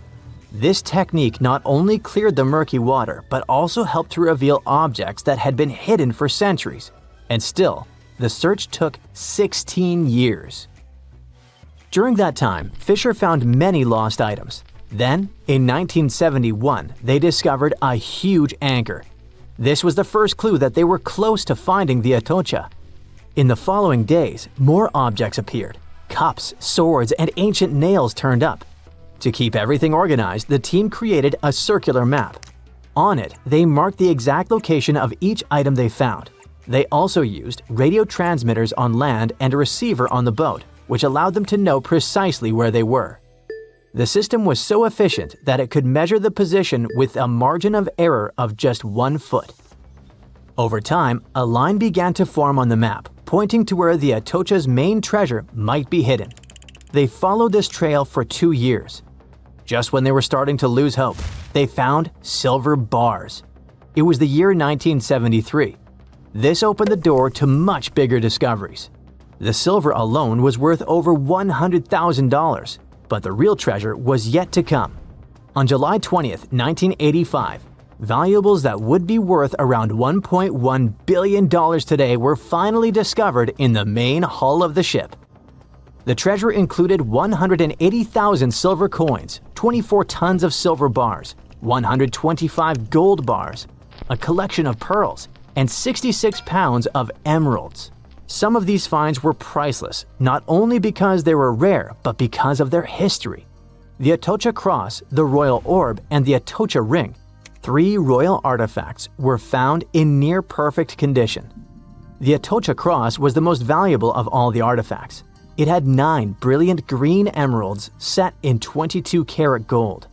Speaker 3: This technique not only cleared the murky water, but also helped to reveal objects that had been hidden for centuries. And still, the search took 16 years. During that time, Fisher found many lost items. Then, in 1971, they discovered a huge anchor. This was the first clue that they were close to finding the Atocha. In the following days, more objects appeared. Cups, swords, and ancient nails turned up. To keep everything organized, the team created a circular map. On it, they marked the exact location of each item they found. They also used radio transmitters on land and a receiver on the boat, which allowed them to know precisely where they were. The system was so efficient that it could measure the position with a margin of error of just 1 foot. Over time, a line began to form on the map, pointing to where the Atocha's main treasure might be hidden. They followed this trail for 2 years. Just when they were starting to lose hope, they found silver bars. It was the year 1973. This opened the door to much bigger discoveries. The silver alone was worth over $100,000, but the real treasure was yet to come. On July 20th, 1985, valuables that would be worth around $1.1 billion today were finally discovered in the main hull of the ship. The treasure included 180,000 silver coins, 24 tons of silver bars, 125 gold bars, a collection of pearls, and 66 pounds of emeralds. Some of these finds were priceless, not only because they were rare, but because of their history. The Atocha cross, the royal orb, and the Atocha ring, 3 royal artifacts, were found in near-perfect condition. The Atocha cross was the most valuable of all the artifacts. It had 9 brilliant green emeralds set in 22-karat gold.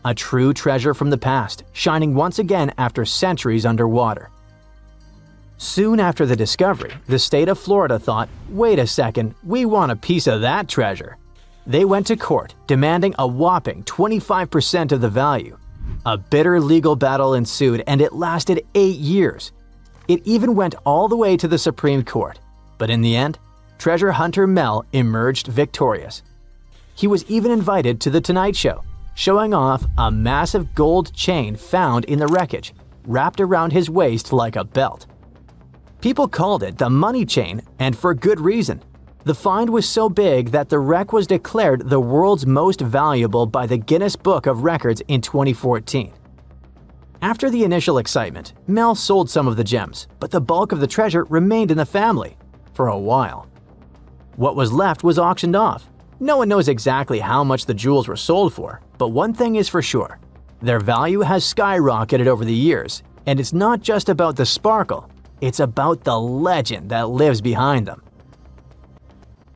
Speaker 3: A true treasure from the past, shining once again after centuries underwater. Soon after the discovery, the state of Florida thought, wait a second, we want a piece of that treasure. They went to court, demanding a whopping 25% of the value. A bitter legal battle ensued, and it lasted 8 years. It even went all the way to the Supreme Court. But in the end, treasure hunter Mel emerged victorious. He was even invited to The Tonight Show, showing off a massive gold chain found in the wreckage, wrapped around his waist like a belt. People called it the money chain, and for good reason. The find was so big that the wreck was declared the world's most valuable by the Guinness Book of Records in 2014. After the initial excitement, Mel sold some of the gems, but the bulk of the treasure remained in the family for a while. What was left was auctioned off. No one knows exactly how much the jewels were sold for, but one thing is for sure. Their value has skyrocketed over the years, and it's not just about the sparkle, it's about the legend that lives behind them.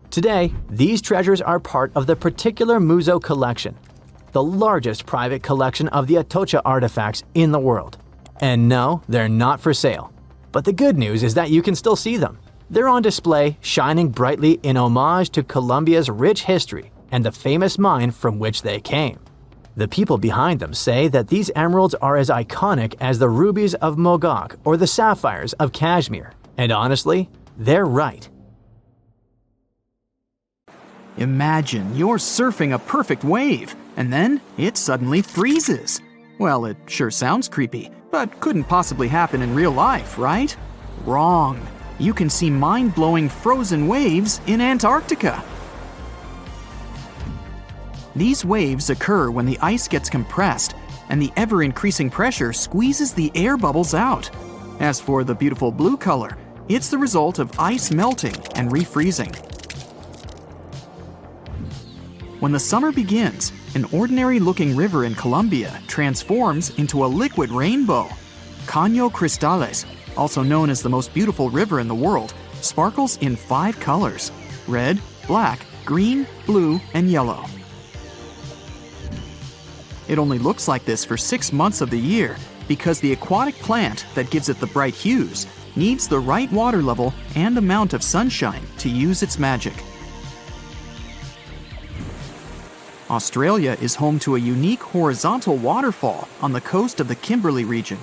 Speaker 3: Today, these treasures are part of the particular Museo collection, the largest private collection of the Atocha artifacts in the world. And no, they're not for sale. But the good news is that you can still see them. They're on display, shining brightly in homage to Colombia's rich history and the famous mine from which they came. The people behind them say that these emeralds are as iconic as the rubies of Mogok or the sapphires of Kashmir. And honestly, they're right.
Speaker 4: Imagine you're surfing a perfect wave, and then it suddenly freezes. Well, it sure sounds creepy, but couldn't possibly happen in real life, right? Wrong. You can see mind-blowing frozen waves in Antarctica. These waves occur when the ice gets compressed, and the ever-increasing pressure squeezes the air bubbles out. As for the beautiful blue color, it's the result of ice melting and refreezing. When the summer begins, an ordinary-looking river in Colombia transforms into a liquid rainbow. Caño Cristales, also known as the most beautiful river in the world, sparkles in 5 colors: red, black, green, blue, and yellow. It only looks like this for 6 months of the year because the aquatic plant that gives it the bright hues needs the right water level and amount of sunshine to use its magic. Australia is home to a unique horizontal waterfall on the coast of the Kimberley region.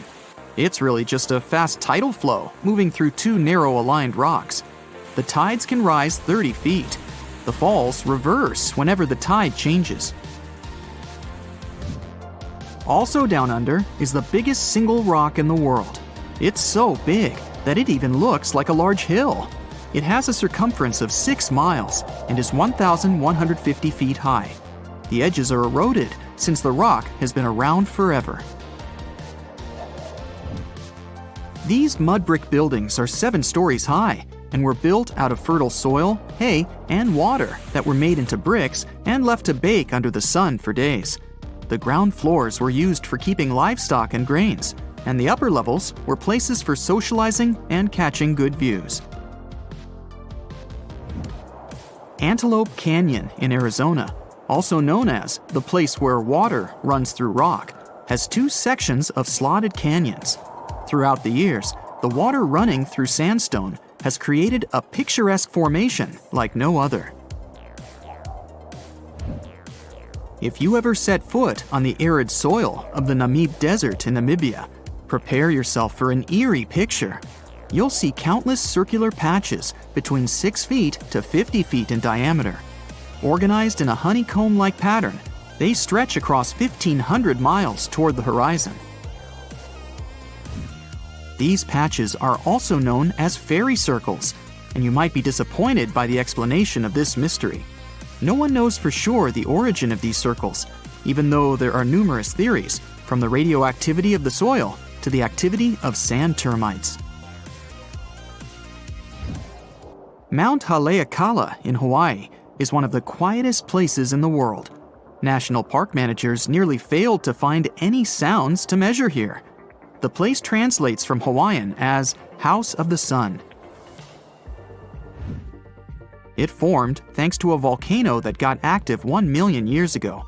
Speaker 4: It's really just a fast tidal flow moving through 2 narrow aligned rocks. The tides can rise 30 feet. The falls reverse whenever the tide changes. Also down under is the biggest single rock in the world. It's so big that it even looks like a large hill. It has a circumference of 6 miles and is 1,150 feet high. The edges are eroded since the rock has been around forever. These mud brick buildings are 7 stories high and were built out of fertile soil, hay, and water that were made into bricks and left to bake under the sun for days. The ground floors were used for keeping livestock and grains, and the upper levels were places for socializing and catching good views. Antelope Canyon in Arizona, also known as the place where water runs through rock, has 2 sections of slotted canyons. Throughout the years, the water running through sandstone has created a picturesque formation like no other. If you ever set foot on the arid soil of the Namib Desert in Namibia, prepare yourself for an eerie picture. You'll see countless circular patches between 6 feet to 50 feet in diameter. Organized in a honeycomb-like pattern, They stretch across 1,500 miles toward the horizon. These patches are also known as fairy circles, and you might be disappointed by the explanation of this mystery. No one knows for sure the origin of these circles, even though there are numerous theories, from the radioactivity of the soil to the activity of sand termites. Mount Haleakala in Hawaii is one of the quietest places in the world. National park managers nearly failed to find any sounds to measure here. The place translates from Hawaiian as House of the Sun. It formed thanks to a volcano that got active 1 million years ago.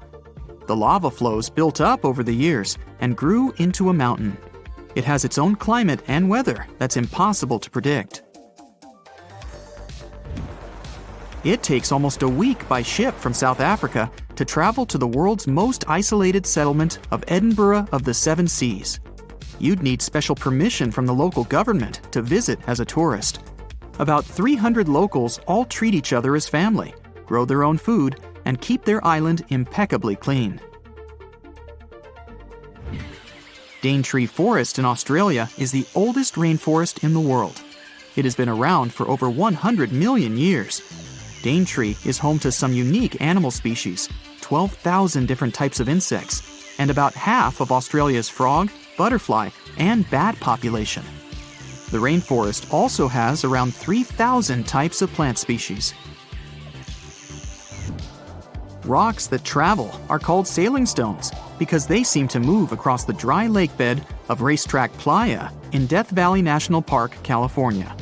Speaker 4: The lava flows built up over the years and grew into a mountain. It has its own climate and weather that's impossible to predict. It takes almost a week by ship from South Africa to travel to the world's most isolated settlement of Edinburgh of the Seven Seas. You'd need special permission from the local government to visit as a tourist. About 300 locals all treat each other as family, grow their own food, and keep their island impeccably clean. Daintree Forest in Australia is the oldest rainforest in the world. It has been around for over 100 million years. Daintree is home to some unique animal species, 12,000 different types of insects, and about half of Australia's frog, butterfly, and bat population. The rainforest also has around 3,000 types of plant species. Rocks that travel are called sailing stones because they seem to move across the dry lake bed of Racetrack Playa in Death Valley National Park, California.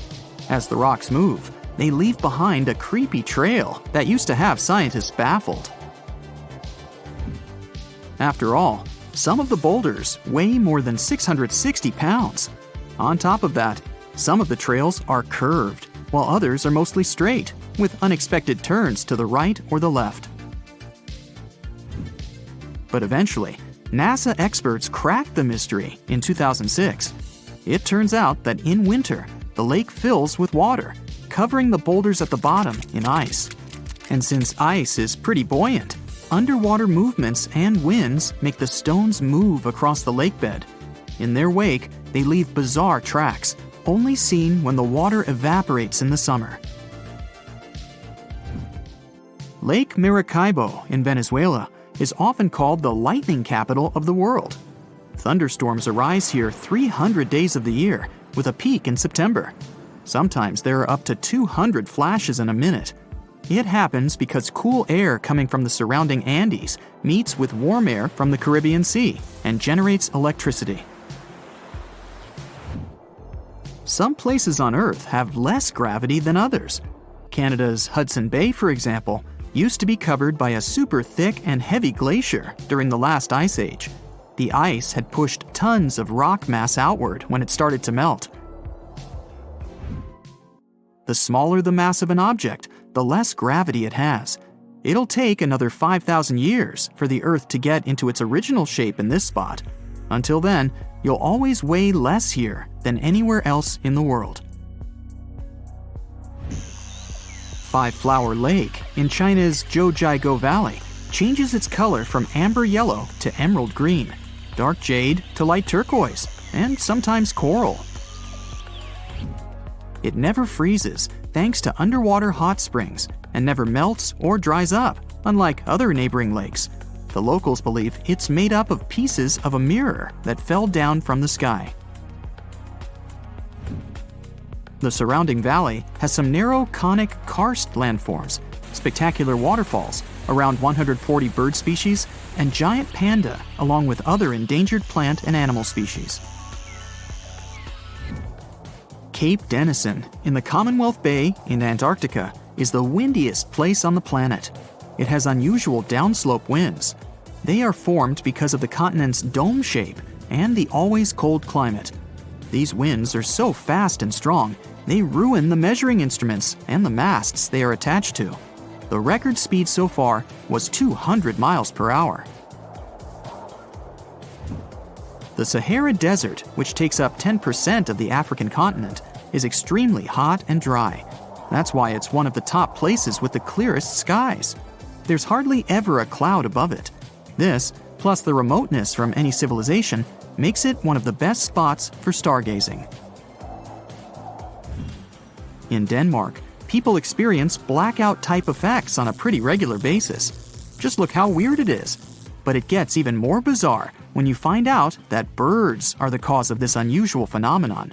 Speaker 4: As the rocks move, they leave behind a creepy trail that used to have scientists baffled. After all, some of the boulders weigh more than 660 pounds. On top of that, some of the trails are curved, while others are mostly straight, with unexpected turns to the right or the left. But eventually, NASA experts cracked the mystery in 2006. It turns out that in winter, the lake fills with water, covering the boulders at the bottom in ice. And since ice is pretty buoyant, underwater movements and winds make the stones move across the lake bed. In their wake, they leave bizarre tracks, only seen when the water evaporates in the summer. Lake Maracaibo in Venezuela is often called the lightning capital of the world. Thunderstorms arise here 300 days of the year, with a peak in September. Sometimes there are up to 200 flashes in a minute. It happens because cool air coming from the surrounding Andes meets with warm air from the Caribbean Sea and generates electricity. Some places on Earth have less gravity than others. Canada's Hudson Bay, for example, used to be covered by a super thick and heavy glacier during the last ice age. The ice had pushed tons of rock mass outward when it started to melt. The smaller the mass of an object, the less gravity it has. It'll take another 5,000 years for the Earth to get into its original shape in this spot. Until then, you'll always weigh less here than anywhere else in the world. Five Flower Lake in China's Zhoujiago Valley changes its color from amber yellow to emerald green, dark jade to light turquoise, and sometimes coral. It never freezes thanks to underwater hot springs and never melts or dries up, unlike other neighboring lakes. The locals believe it's made up of pieces of a mirror that fell down from the sky. The surrounding valley has some narrow conic karst landforms, spectacular waterfalls, around 140 bird species, and giant panda, along with other endangered plant and animal species. Cape Denison in the Commonwealth Bay in Antarctica is the windiest place on the planet. It has unusual downslope winds. They are formed because of the continent's dome shape and the always cold climate. These winds are so fast and strong, they ruin the measuring instruments and the masts they are attached to. The record speed so far was 200 miles per hour. The Sahara Desert, which takes up 10% of the African continent, is extremely hot and dry. That's why it's one of the top places with the clearest skies. There's hardly ever a cloud above it. This, plus the remoteness from any civilization, makes it one of the best spots for stargazing. In Denmark, people experience blackout-type effects on a pretty regular basis. Just look how weird it is. But it gets even more bizarre when you find out that birds are the cause of this unusual phenomenon.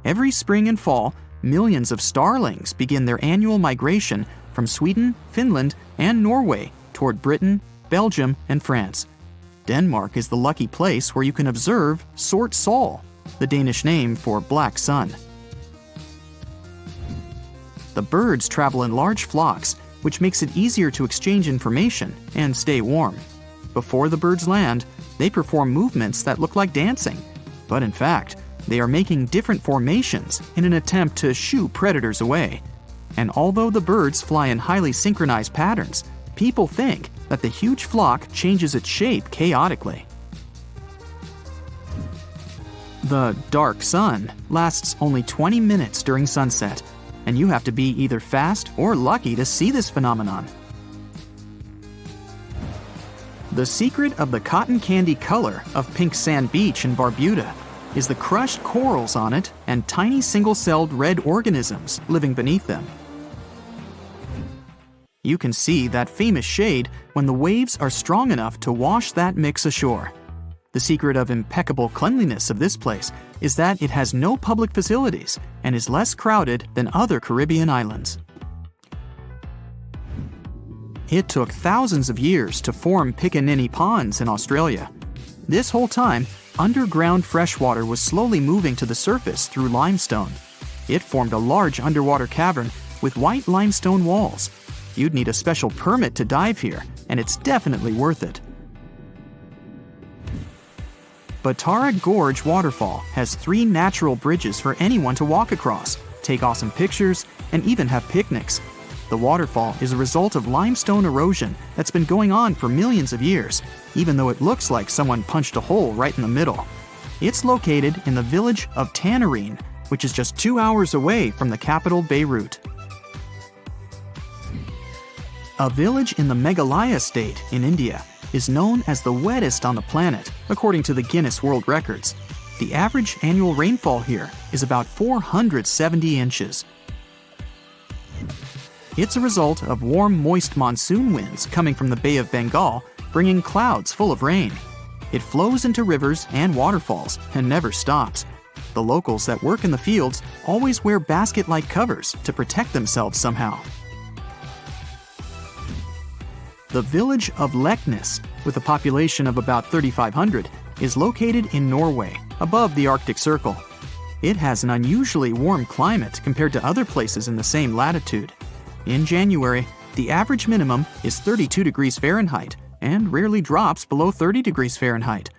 Speaker 4: Every spring and fall, millions of starlings begin their annual migration from Sweden, Finland, and Norway toward Britain, Belgium, and France. Denmark is the lucky place where you can observe Sort Sol, the Danish name for black sun. The birds travel in large flocks, which makes it easier to exchange information and stay warm. Before the birds land, they perform movements that look like dancing, but in fact, they are making different formations in an attempt to shoo predators away. And although the birds fly in highly synchronized patterns, people think that the huge flock changes its shape chaotically. The dark sun lasts only 20 minutes during sunset, and you have to be either fast or lucky to see this phenomenon. The secret of the cotton candy color of Pink Sand Beach in Barbuda is the crushed corals on it and tiny single-celled red organisms living beneath them. You can see that famous shade when the waves are strong enough to wash that mix ashore. The secret of impeccable cleanliness of this place is that it has no public facilities and is less crowded than other Caribbean islands. It took thousands of years to form Picaninny Ponds in Australia. This whole time, underground freshwater was slowly moving to the surface through limestone. It formed a large underwater cavern with white limestone walls. You'd need a special permit to dive here, and it's definitely worth it. Batara Gorge Waterfall has 3 natural bridges for anyone to walk across, take awesome pictures, and even have picnics. The waterfall is a result of limestone erosion that's been going on for millions of years, even though it looks like someone punched a hole right in the middle. It's located in the village of Tanarine, which is just 2 hours away from the capital Beirut. A village in the Meghalaya state in India is known as the wettest on the planet, according to the Guinness World Records. The average annual rainfall here is about 470 inches. It's a result of warm, moist monsoon winds coming from the Bay of Bengal, bringing clouds full of rain. It flows into rivers and waterfalls and never stops. The locals that work in the fields always wear basket-like covers to protect themselves somehow. The village of Leknes, with a population of about 3,500, is located in Norway, above the Arctic Circle. It has an unusually warm climate compared to other places in the same latitude. In January, the average minimum is 32 degrees Fahrenheit and rarely drops below 30 degrees Fahrenheit.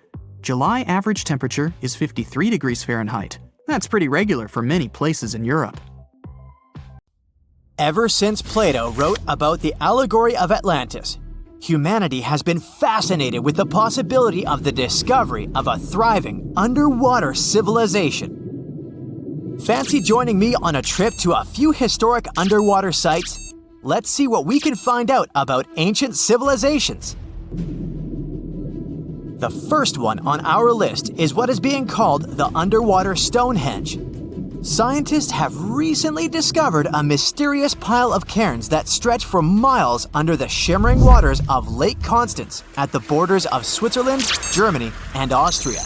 Speaker 4: July average temperature is 53 degrees Fahrenheit. That's pretty regular for many places in Europe.
Speaker 3: Ever since Plato wrote about the allegory of Atlantis, humanity has been fascinated with the possibility of the discovery of a thriving underwater civilization. Fancy joining me on a trip to a few historic underwater sites? Let's see what we can find out about ancient civilizations. The first one on our list is what is being called the underwater Stonehenge. Scientists have recently discovered a mysterious pile of cairns that stretch for miles under the shimmering waters of Lake Constance at the borders of Switzerland, Germany, and Austria.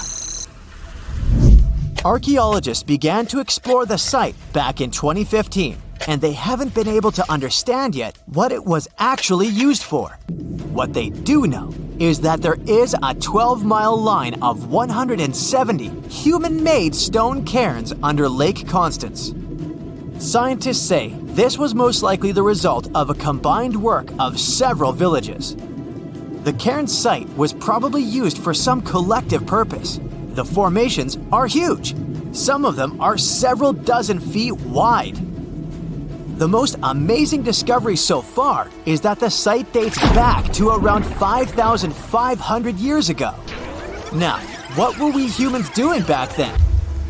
Speaker 3: Archaeologists began to explore the site back in 2015, and they haven't been able to understand yet what it was actually used for. What they do know is that there is a 12-mile line of 170 human-made stone cairns under Lake Constance. Scientists say this was most likely the result of a combined work of several villages. The cairn site was probably used for some collective purpose. The formations are huge. Some of them are several dozen feet wide. The most amazing discovery so far is that the site dates back to around 5,500 years ago. Now, what were we humans doing back then?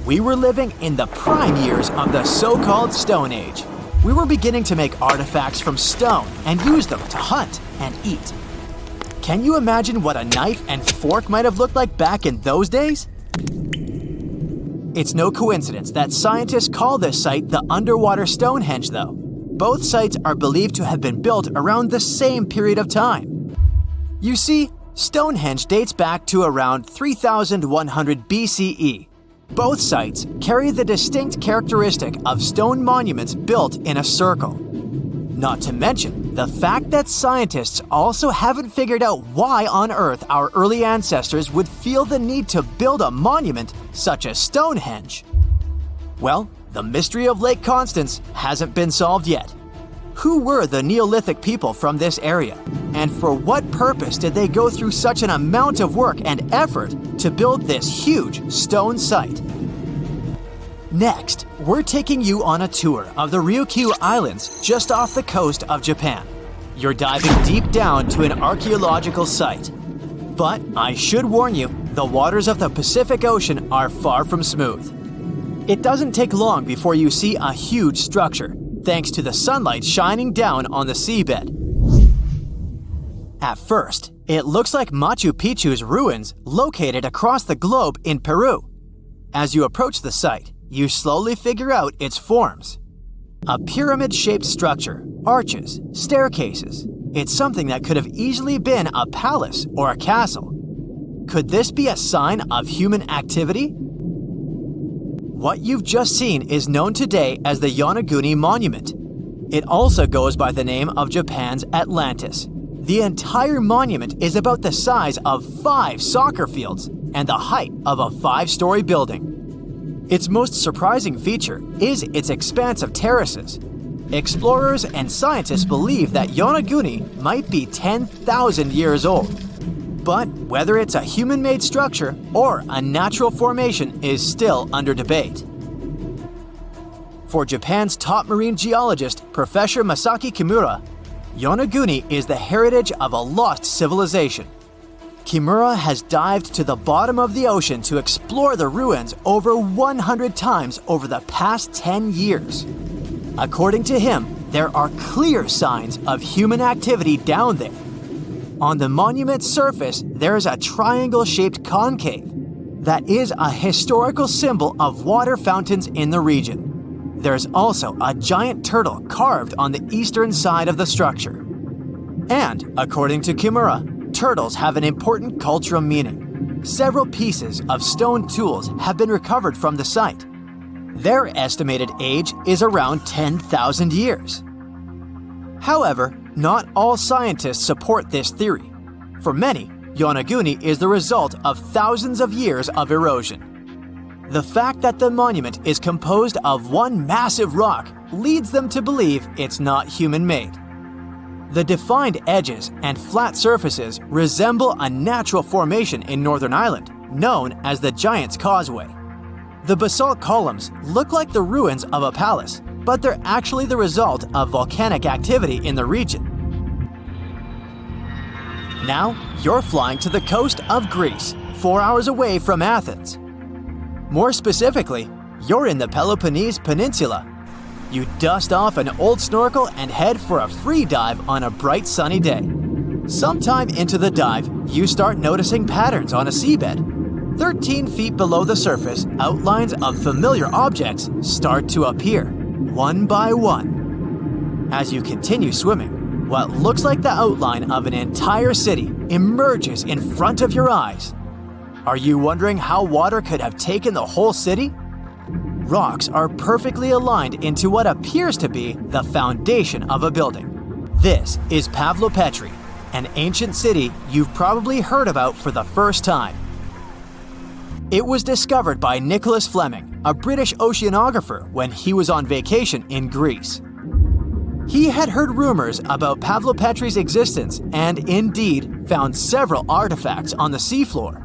Speaker 3: We were living in the prime years of the so-called Stone Age. We were beginning to make artifacts from stone and use them to hunt and eat. Can you imagine what a knife and fork might have looked like back in those days? It's no coincidence that scientists call this site the underwater Stonehenge, though. Both sites are believed to have been built around the same period of time. You see, Stonehenge dates back to around 3100 BCE. Both sites carry the distinct characteristic of stone monuments built in a circle. Not to mention the fact that scientists also haven't figured out why on earth our early ancestors would feel the need to build a monument such as Stonehenge. Well, the mystery of Lake Constance hasn't been solved yet. Who were the Neolithic people from this area? And for what purpose did they go through such an amount of work and effort to build this huge stone site? Next, we're taking you on a tour of the Ryukyu Islands just off the coast of Japan. You're diving deep down to an archaeological site. But I should warn you, the waters of the Pacific Ocean are far from smooth. It doesn't take long before you see a huge structure, thanks to the sunlight shining down on the seabed. At first, it looks like Machu Picchu's ruins located across the globe in Peru. As you approach the site, you slowly figure out its forms. A pyramid-shaped structure, arches, staircases. It's something that could have easily been a palace or a castle. Could this be a sign of human activity? What you've just seen is known today as the Yonaguni Monument. It also goes by the name of Japan's Atlantis. The entire monument is about the size of 5 soccer fields and the height of a 5-story building. Its most surprising feature is its expanse of terraces. Explorers and scientists believe that Yonaguni might be 10,000 years old. But whether it's a human-made structure or a natural formation is still under debate. For Japan's top marine geologist, Professor Masaki Kimura, Yonaguni is the heritage of a lost civilization. Kimura has dived to the bottom of the ocean to explore the ruins over 100 times over the past 10 years. According to him, there are clear signs of human activity down there. On the monument's surface, there is a triangle-shaped concave that is a historical symbol of water fountains in the region. There's also a giant turtle carved on the eastern side of the structure. And, according to Kimura, turtles have an important cultural meaning. Several pieces of stone tools have been recovered from the site. Their estimated age is around 10,000 years. However, not all scientists support this theory. For many, Yonaguni is the result of thousands of years of erosion. The fact that the monument is composed of one massive rock leads them to believe it's not human-made. The defined edges and flat surfaces resemble a natural formation in Northern Ireland, known as the Giant's Causeway. The basalt columns look like the ruins of a palace, but they're actually the result of volcanic activity in the region. Now, you're flying to the coast of Greece, 4 hours away from Athens. More specifically, you're in the Peloponnese Peninsula. You dust off an old snorkel and head for a free dive on a bright sunny day. Sometime into the dive, you start noticing patterns on a seabed. 13 feet below the surface, outlines of familiar objects start to appear, one by one. As you continue swimming, what looks like the outline of an entire city emerges in front of your eyes. Are you wondering how water could have taken the whole city? Rocks are perfectly aligned into what appears to be the foundation of a building. This is Pavlopetri, an ancient city you've probably heard about for the first time. It was discovered by Nicholas Fleming, a British oceanographer, when he was on vacation in Greece. He had heard rumors about Pavlopetri's existence and indeed found several artifacts on the seafloor.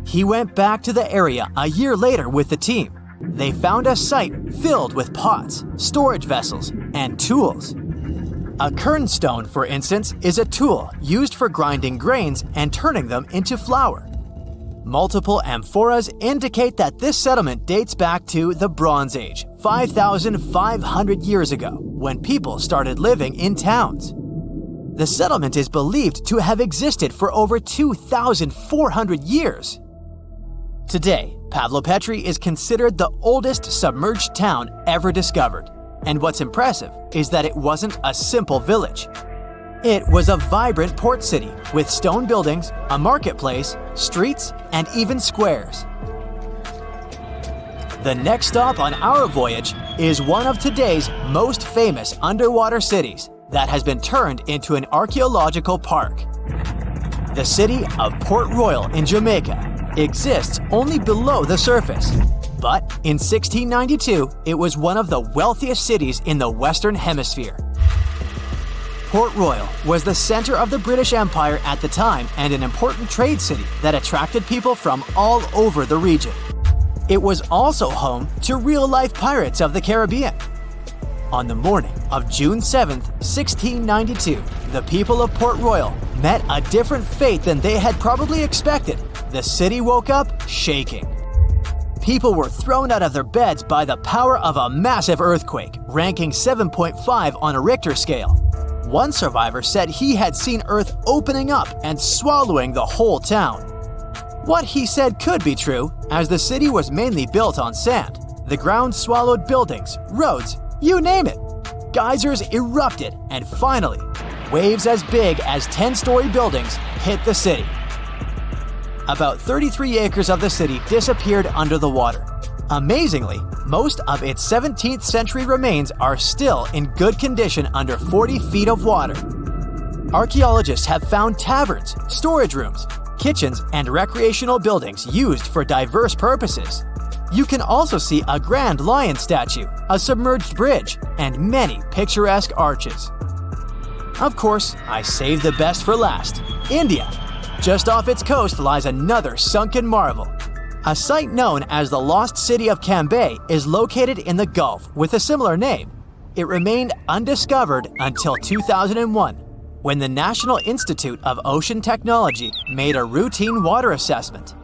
Speaker 3: He went back to the area a year later with the team. They found a site filled with pots, storage vessels, and tools. A kernstone, for instance, is a tool used for grinding grains and turning them into flour. Multiple amphoras indicate that this settlement dates back to the Bronze Age, 5,500 years ago, when people started living in towns. The settlement is believed to have existed for over 2,400 years. Today, Pavlopetri is considered the oldest submerged town ever discovered. And what's impressive is that it wasn't a simple village. It was a vibrant port city with stone buildings, a marketplace, streets, and even squares. The next stop on our voyage is one of today's most famous underwater cities that has been turned into an archaeological park. The city of Port Royal in Jamaica exists only below the surface, but in 1692 it was one of the wealthiest cities in the Western Hemisphere. Port Royal was the center of the British Empire at the time and an important trade city that attracted people from all over the region. It was also home to real-life pirates of the Caribbean. On the morning of June 7, 1692, the people of Port Royal met a different fate than they had probably expected. The city woke up shaking. People were thrown out of their beds by the power of a massive earthquake, ranking 7.5 on a Richter scale. One survivor said he had seen Earth opening up and swallowing the whole town. What he said could be true, as the city was mainly built on sand. The ground swallowed buildings, roads, you name it. Geysers erupted, and finally, waves as big as 10-story buildings hit the city. About 33 acres of the city disappeared under the water. Amazingly, most of its 17th century remains are still in good condition under 40 feet of water. Archaeologists have found taverns, storage rooms, kitchens, and recreational buildings used for diverse purposes. You can also see a grand lion statue, a submerged bridge, and many picturesque arches. Of course, I saved the best for last: India. Just off its coast lies another sunken marvel. A site known as the Lost City of Cambay is located in the Gulf with a similar name. It remained undiscovered until 2001, when the National Institute of Ocean Technology made a routine water assessment.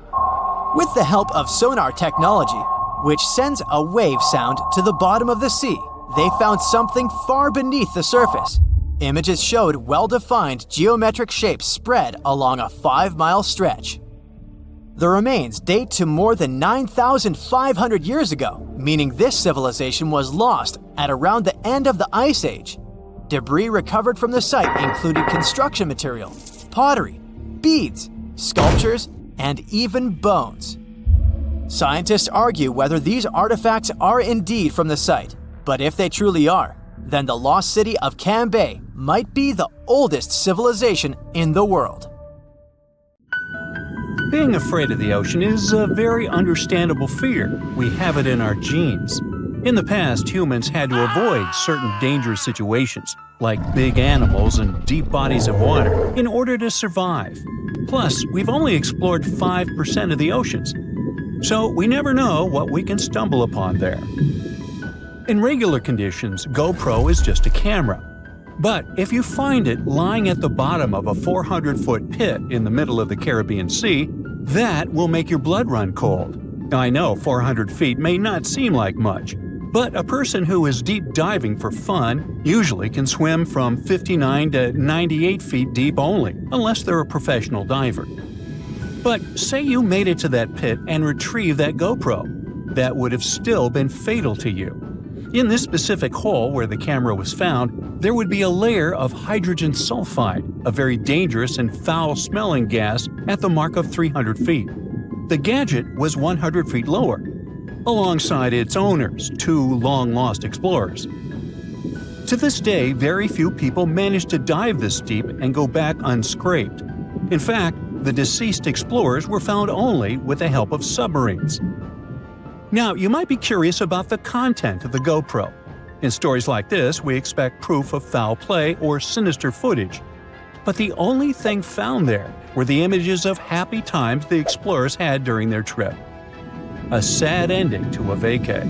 Speaker 3: With the help of sonar technology, which sends a wave sound to the bottom of the sea, they found something far beneath the surface. Images showed well-defined geometric shapes spread along a 5-mile stretch. The remains date to more than 9,500 years ago, meaning this civilization was lost at around the end of the Ice Age. Debris recovered from the site included construction material, pottery, beads, sculptures, and even bones. Scientists argue whether these artifacts are indeed from the site, but if they truly are, then the lost city of Cambay might be the oldest civilization in the world.
Speaker 2: Being afraid of the ocean is a very understandable fear. We have it in our genes. In the past, humans had to avoid certain dangerous situations, like big animals and deep bodies of water, in order to survive. Plus, we've only explored 5% of the oceans, so we never know what we can stumble upon there. In regular conditions, GoPro is just a camera. But if you find it lying at the bottom of a 400-foot pit in the middle of the Caribbean Sea, that will make your blood run cold. I know 400 feet may not seem like much, but a person who is deep diving for fun usually can swim from 59 to 98 feet deep only, unless they're a professional diver. But say you made it to that pit and retrieved that GoPro. That would have still been fatal to you. In this specific hole where the camera was found, there would be a layer of hydrogen sulfide, a very dangerous and foul-smelling gas, at the mark of 300 feet. The gadget was 100 feet lower, alongside its owners, 2 long-lost explorers. To this day, very few people manage to dive this deep and go back unscraped. In fact, the deceased explorers were found only with the help of submarines. Now, you might be curious about the content of the GoPro. In stories like this, we expect proof of foul play or sinister footage. But the only thing found there were the images of happy times the explorers had during their trip. A sad ending to a vacay.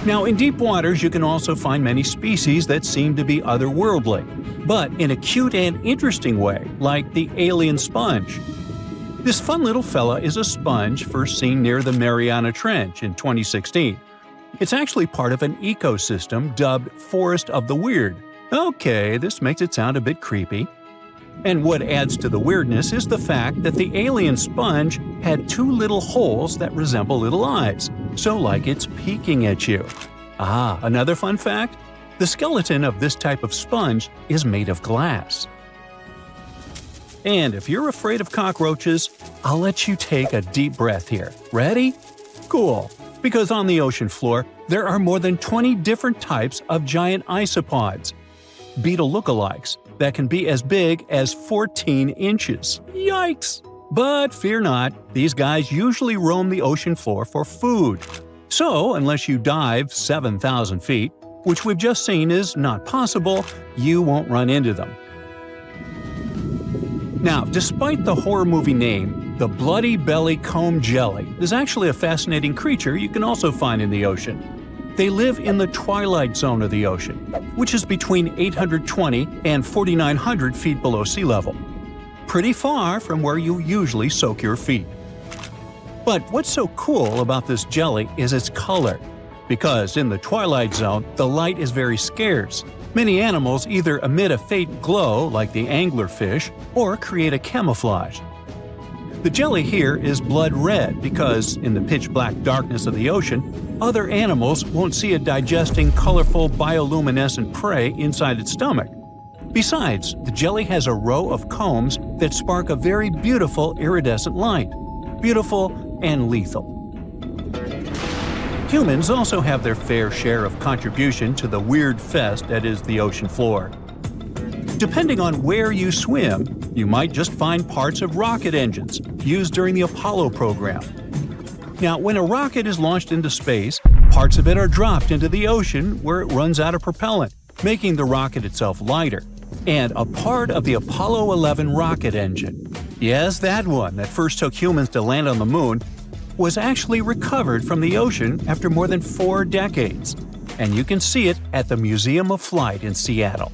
Speaker 2: Now, in deep waters, you can also find many species that seem to be otherworldly, but in a cute and interesting way, like the alien sponge. This fun little fella is a sponge first seen near the Mariana Trench in 2016. It's actually part of an ecosystem dubbed Forest of the Weird, Okay, this makes it sound a bit creepy. And what adds to the weirdness is the fact that the alien sponge had two little holes that resemble little eyes, so like it's peeking at you. Ah, another fun fact? The skeleton of this type of sponge is made of glass. And if you're afraid of cockroaches, I'll let you take a deep breath here. Ready? Cool. Because on the ocean floor, there are more than 20 different types of giant isopods, beetle lookalikes, that can be as big as 14 inches. Yikes! But fear not, these guys usually roam the ocean floor for food. So, unless you dive 7,000 feet, which we've just seen is not possible, you won't run into them. Now, despite the horror movie name, the bloody belly comb jelly is actually a fascinating creature you can also find in the ocean. They live in the twilight zone of the ocean, which is between 820 and 4,900 feet below sea level. Pretty far from where you usually soak your feet. But what's so cool about this jelly is its color. Because in the twilight zone, the light is very scarce. Many animals either emit a faint glow, like the anglerfish, or create a camouflage. The jelly here is blood red because, in the pitch-black darkness of the ocean, other animals won't see it digesting colorful bioluminescent prey inside its stomach. Besides, the jelly has a row of combs that spark a very beautiful iridescent light. Beautiful and lethal. Humans also have their fair share of contribution to the weird fest that is the ocean floor. Depending on where you swim, you might just find parts of rocket engines used during the Apollo program. Now, when a rocket is launched into space, parts of it are dropped into the ocean where it runs out of propellant, making the rocket itself lighter. And a part of the Apollo 11 rocket engine, yes, that one that first took humans to land on the moon, was actually recovered from the ocean after more than 4 decades. And you can see it at the Museum of Flight in Seattle.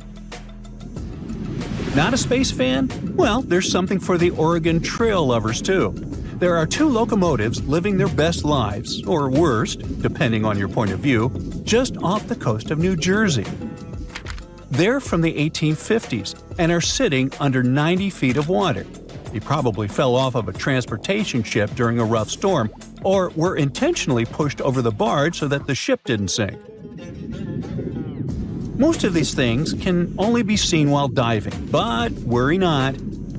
Speaker 2: Not a space fan? Well, there's something for the Oregon Trail lovers too. There are 2 locomotives living their best lives, or worst, depending on your point of view, just off the coast of New Jersey. They're from the 1850s and are sitting under 90 feet of water. They probably fell off of a transportation ship during a rough storm, or were intentionally pushed over the barge so that the ship didn't sink. Most of these things can only be seen while diving, but worry not.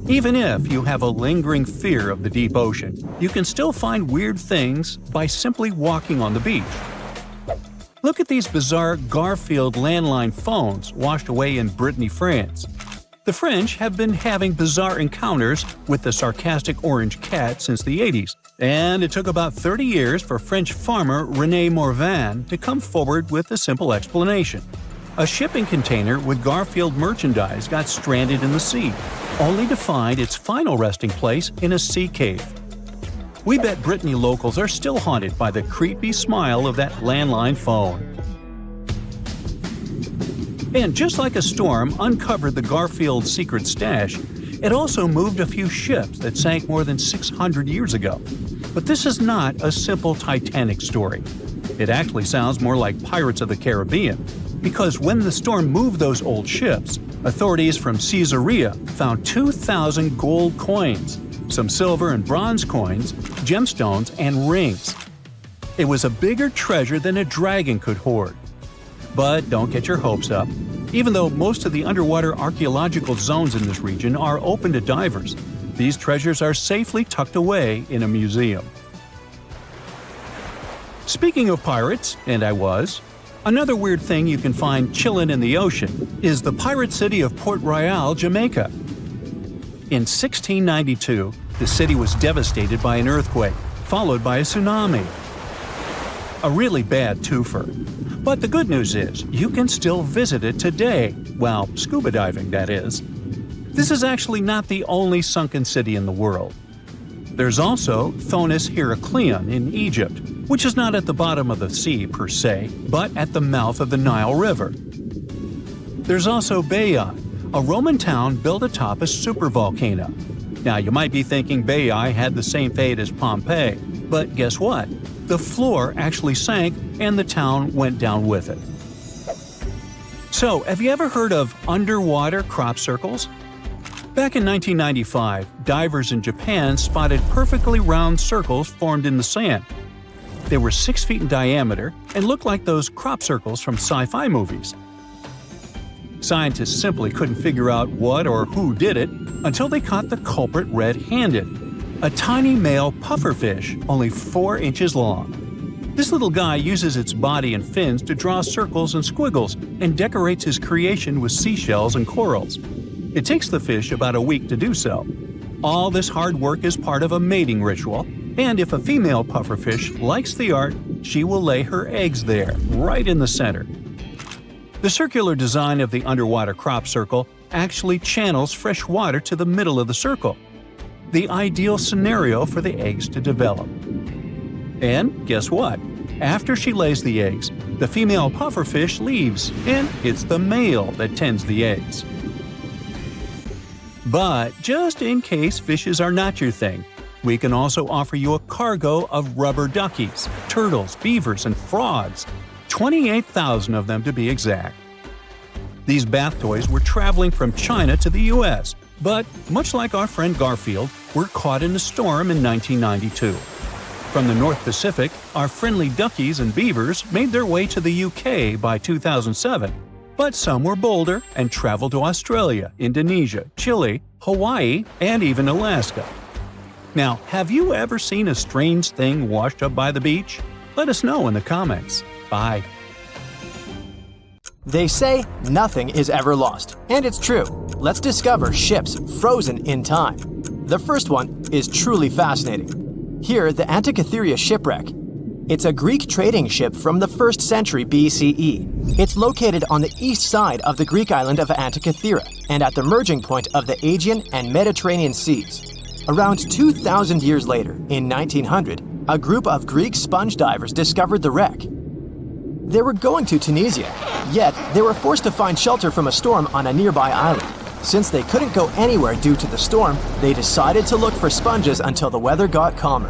Speaker 2: Even if you have a lingering fear of the deep ocean, you can still find weird things by simply walking on the beach. Look at these bizarre Garfield landline phones washed away in Brittany, France. The French have been having bizarre encounters with the sarcastic orange cat since the 80s, and it took about 30 years for French farmer René Morvan to come forward with a simple explanation. A shipping container with Garfield merchandise got stranded in the sea, only to find its final resting place in a sea cave. We bet Brittany locals are still haunted by the creepy smile of that landline phone. And just like a storm uncovered the Garfield secret stash, it also moved a few ships that sank more than 600 years ago. But this is not a simple Titanic story. It actually sounds more like Pirates of the Caribbean, because when the storm moved those old ships, authorities from Caesarea found 2,000 gold coins, some silver and bronze coins, gemstones, and rings. It was a bigger treasure than a dragon could hoard. But don't get your hopes up. Even though most of the underwater archaeological zones in this region are open to divers, these treasures are safely tucked away in a museum. Speaking of pirates, and I was, another weird thing you can find chillin' in the ocean is the pirate city of Port Royal, Jamaica. In 1692, the city was devastated by an earthquake, followed by a tsunami. A really bad twofer. But the good news is, you can still visit it today, well, scuba diving, that is. This is actually not the only sunken city in the world. There's also Thonis Heracleion in Egypt, which is not at the bottom of the sea per se, but at the mouth of the Nile River. There's also Baiae, a Roman town built atop a supervolcano. Now, you might be thinking Baiae had the same fate as Pompeii, but guess what? The floor actually sank and the town went down with it. So, have you ever heard of underwater crop circles? Back in 1995, divers in Japan spotted perfectly round circles formed in the sand. They were 6 feet in diameter and looked like those crop circles from sci-fi movies. Scientists simply couldn't figure out what or who did it until they caught the culprit red-handed, a tiny male pufferfish only 4 inches long. This little guy uses its body and fins to draw circles and squiggles and decorates his creation with seashells and corals. It takes the fish about a week to do so. All this hard work is part of a mating ritual, and if a female pufferfish likes the art, she will lay her eggs there, right in the center. The circular design of the underwater crop circle actually channels fresh water to the middle of the circle, the ideal scenario for the eggs to develop. And guess what? After she lays the eggs, the female pufferfish leaves, and it's the male that tends the eggs. But just in case fishes are not your thing, we can also offer you a cargo of rubber duckies, turtles, beavers, and frogs, 28,000 of them to be exact. These bath toys were traveling from China to the US, but much like our friend Garfield, were caught in a storm in 1992. From the North Pacific, our friendly duckies and beavers made their way to the UK by 2007. But some were bolder and traveled to Australia, Indonesia, Chile, Hawaii, and even Alaska. Now, have you ever seen a strange thing washed up by the beach? Let us know in the comments. Bye.
Speaker 3: They say nothing is ever lost, and it's true. Let's discover ships frozen in time. The first one is truly fascinating. Here, the Antikythera shipwreck. It's a Greek trading ship from the 1st century BCE. It's located on the east side of the Greek island of Antikythera and at the merging point of the Aegean and Mediterranean seas. Around 2,000 years later, in 1900, a group of Greek sponge divers discovered the wreck. They were going to Tunisia, yet they were forced to find shelter from a storm on a nearby island. Since they couldn't go anywhere due to the storm, they decided to look for sponges until the weather got calmer.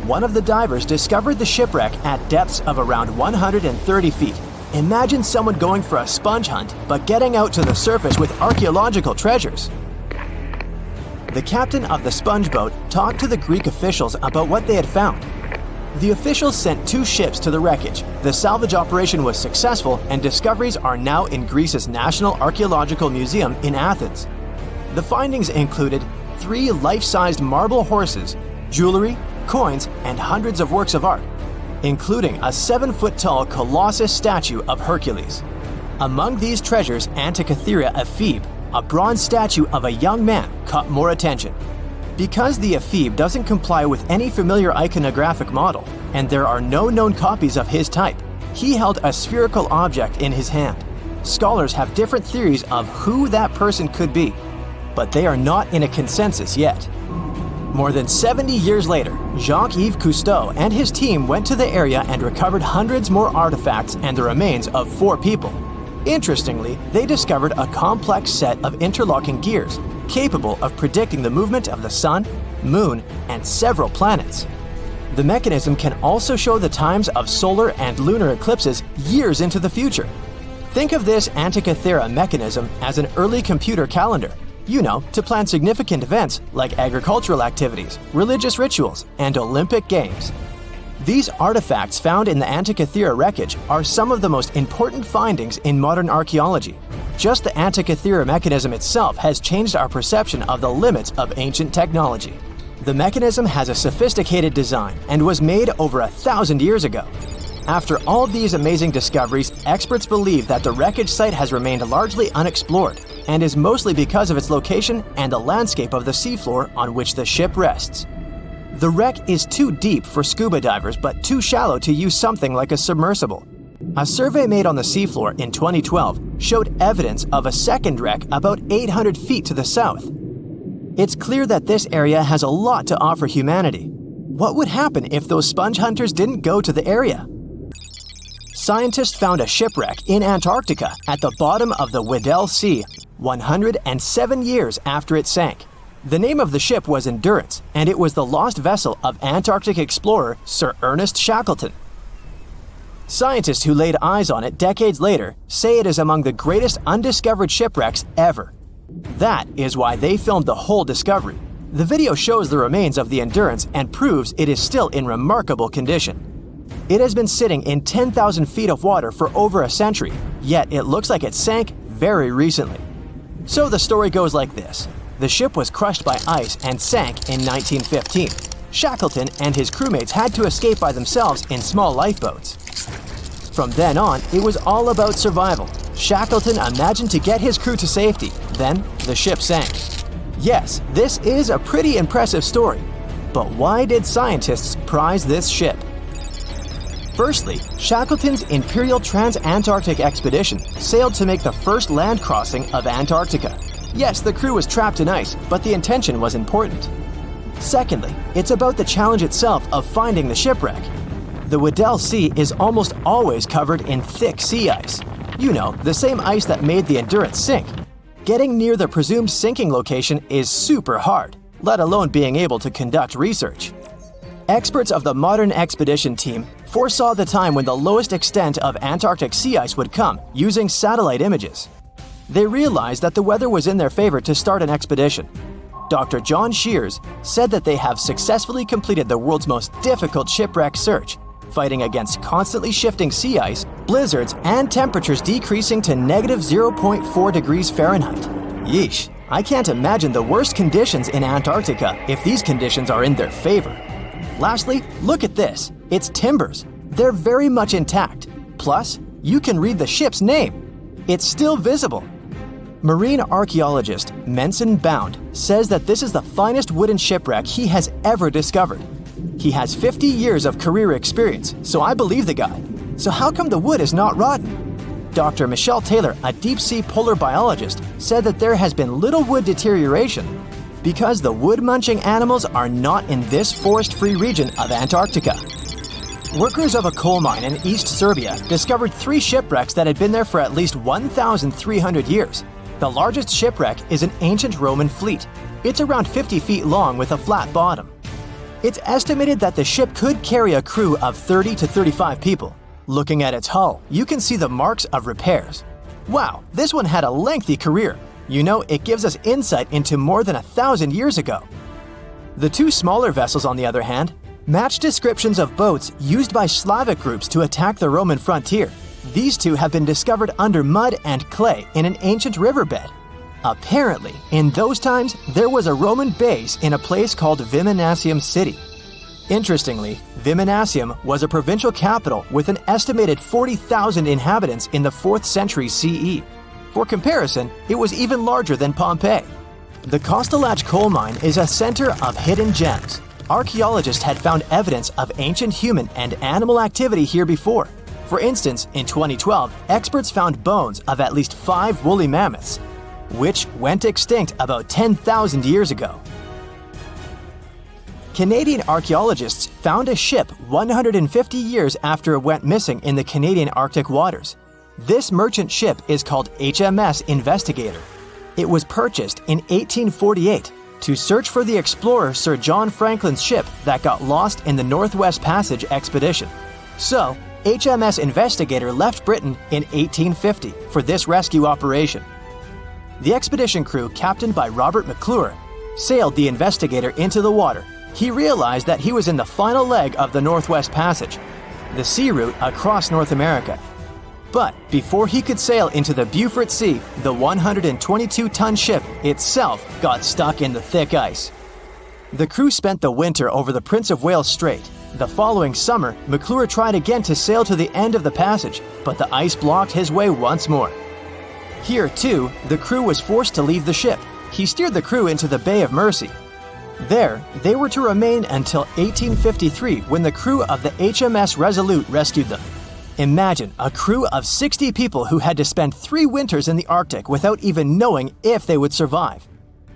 Speaker 3: One of the divers discovered the shipwreck at depths of around 130 feet. Imagine someone going for a sponge hunt, but getting out to the surface with archaeological treasures. The captain of the sponge boat talked to the Greek officials about what they had found. The officials sent 2 ships to the wreckage. The salvage operation was successful, and discoveries are now in Greece's National Archaeological Museum in Athens. The findings included 3 life-sized marble horses, jewelry, coins, and hundreds of works of art, including a 7-foot-tall Colossus statue of Hercules. Among these treasures, Antikythera ephebe, a bronze statue of a young man, caught more attention. Because the ephebe doesn't comply with any familiar iconographic model, and there are no known copies of his type, he held a spherical object in his hand. Scholars have different theories of who that person could be, but they are not in a consensus yet. More than 70 years later, Jacques-Yves Cousteau and his team went to the area and recovered hundreds more artifacts and the remains of 4 people. Interestingly, they discovered a complex set of interlocking gears, capable of predicting the movement of the sun, moon, and several planets. The mechanism can also show the times of solar and lunar eclipses years into the future. Think of this Antikythera mechanism as an early computer calendar, to plan significant events like agricultural activities, religious rituals, and Olympic Games. These artifacts found in the Antikythera wreckage are some of the most important findings in modern archaeology. Just the Antikythera mechanism itself has changed our perception of the limits of ancient technology. The mechanism has a sophisticated design and was made over 1,000 years ago. After all these amazing discoveries, experts believe that the wreckage site has remained largely unexplored, and is mostly because of its location and the landscape of the seafloor on which the ship rests. The wreck is too deep for scuba divers but too shallow to use something like a submersible. A survey made on the seafloor in 2012 showed evidence of a second wreck about 800 feet to the south. It's clear that this area has a lot to offer humanity. What would happen if those sponge hunters didn't go to the area? Scientists found a shipwreck in Antarctica at the bottom of the Weddell Sea, 107 years after it sank. The name of the ship was Endurance, and it was the lost vessel of Antarctic explorer Sir Ernest Shackleton. Scientists who laid eyes on it decades later say it is among the greatest undiscovered shipwrecks ever. That is why they filmed the whole discovery. The video shows the remains of the Endurance and proves it is still in remarkable condition. It has been sitting in 10,000 feet of water for over a century, yet it looks like it sank very recently. So the story goes like this. The ship was crushed by ice and sank in 1915. Shackleton and his crewmates had to escape by themselves in small lifeboats. From then on, it was all about survival. Shackleton imagined to get his crew to safety, then the ship sank. Yes, this is a pretty impressive story, but why did scientists prize this ship? Firstly, Shackleton's Imperial Trans-Antarctic Expedition sailed to make the first land crossing of Antarctica. Yes, the crew was trapped in ice, but the intention was important. Secondly, it's about the challenge itself of finding the shipwreck. The Weddell Sea is almost always covered in thick sea ice. You know, the same ice that made the Endurance sink. Getting near the presumed sinking location is super hard, let alone being able to conduct research. Experts of the modern expedition team foresaw the time when the lowest extent of Antarctic sea ice would come using satellite images. They realized that the weather was in their favor to start an expedition. Dr. John Shears said that they have successfully completed the world's most difficult shipwreck search, fighting against constantly shifting sea ice, blizzards, and temperatures decreasing to negative 0.4 degrees Fahrenheit. Yeesh, I can't imagine the worst conditions in Antarctica if these conditions are in their favor. Lastly, look at this. It's timbers. They're very much intact. Plus, you can read the ship's name. It's still visible. Marine archaeologist Menson Bound says that this is the finest wooden shipwreck he has ever discovered. He has 50 years of career experience, so I believe the guy. So how come the wood is not rotten? Dr. Michelle Taylor, a deep-sea polar biologist, said that there has been little wood deterioration because the wood-munching animals are not in this forest-free region of Antarctica. Workers of a coal mine in East Serbia discovered 3 shipwrecks that had been there for at least 1,300 years. The largest shipwreck is an ancient Roman fleet. It's around 50 feet long with a flat bottom. It's estimated that the ship could carry a crew of 30 to 35 people. Looking at its hull, you can see the marks of repairs. Wow, this one had a lengthy career. You know, it gives us insight into more than 1,000 years ago. The 2 smaller vessels, on the other hand, match descriptions of boats used by Slavic groups to attack the Roman frontier. These 2 have been discovered under mud and clay in an ancient riverbed. Apparently, in those times, there was a Roman base in a place called Viminacium City. Interestingly, Viminacium was a provincial capital with an estimated 40,000 inhabitants in the 4th century CE. For comparison, it was even larger than Pompeii. The Kostelach coal mine is a center of hidden gems. Archaeologists had found evidence of ancient human and animal activity here before. For instance, in 2012, experts found bones of at least 5 woolly mammoths, which went extinct about 10,000 years ago. Canadian archaeologists found a ship 150 years after it went missing in the Canadian Arctic waters. This merchant ship is called HMS Investigator. It was purchased in 1848 to search for the explorer Sir John Franklin's ship that got lost in the Northwest Passage expedition. So, HMS Investigator left Britain in 1850 for this rescue operation. The expedition crew, captained by Robert McClure, sailed the Investigator into the water. He realized that he was in the final leg of the Northwest Passage, the sea route across North America. But before he could sail into the Beaufort Sea, the 122-ton ship itself got stuck in the thick ice. The crew spent the winter over the Prince of Wales Strait. The following summer, McClure tried again to sail to the end of the passage, but the ice blocked his way once more. Here, too, the crew was forced to leave the ship. He steered the crew into the Bay of Mercy. There, they were to remain until 1853 when the crew of the HMS Resolute rescued them. Imagine a crew of 60 people who had to spend 3 winters in the Arctic without even knowing if they would survive.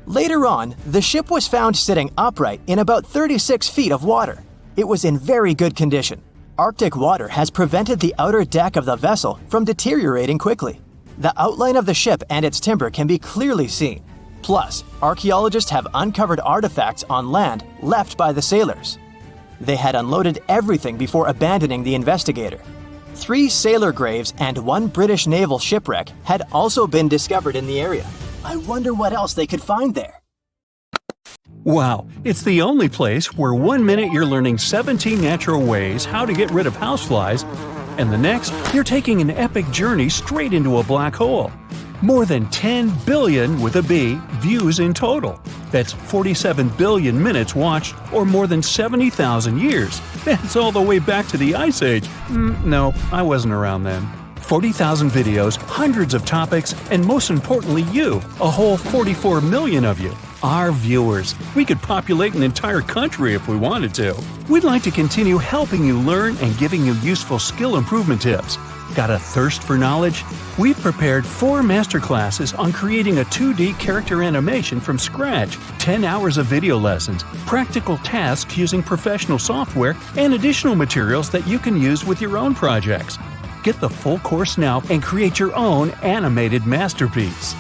Speaker 3: Later on, the ship was found sitting upright in about 36 feet of water. It was in very good condition. Arctic water has prevented the outer deck of the vessel from deteriorating quickly. The outline of the ship and its timber can be clearly seen. Plus, archaeologists have uncovered artifacts on land left by the sailors. They had unloaded everything before abandoning the Investigator. 3 sailor graves and 1 British naval shipwreck had also been discovered in the area. I wonder what else they could find there.
Speaker 2: Wow, it's the only place where 1 minute you're learning 17 natural ways how to get rid of houseflies, and the next, you're taking an epic journey straight into a black hole. More than 10 billion, with a B, views in total. That's 47 billion minutes watched, or more than 70,000 years. That's all the way back to the Ice Age. No, I wasn't around then. 40,000 videos, hundreds of topics, and most importantly you, a whole 44 million of you. Our viewers. We could populate an entire country if we wanted to. We'd like to continue helping you learn and giving you useful skill improvement tips. Got a thirst for knowledge? We've prepared 4 masterclasses on creating a 2D character animation from scratch, 10 hours of video lessons, practical tasks using professional software, and additional materials that you can use with your own projects. Get the full course now and create your own animated masterpiece.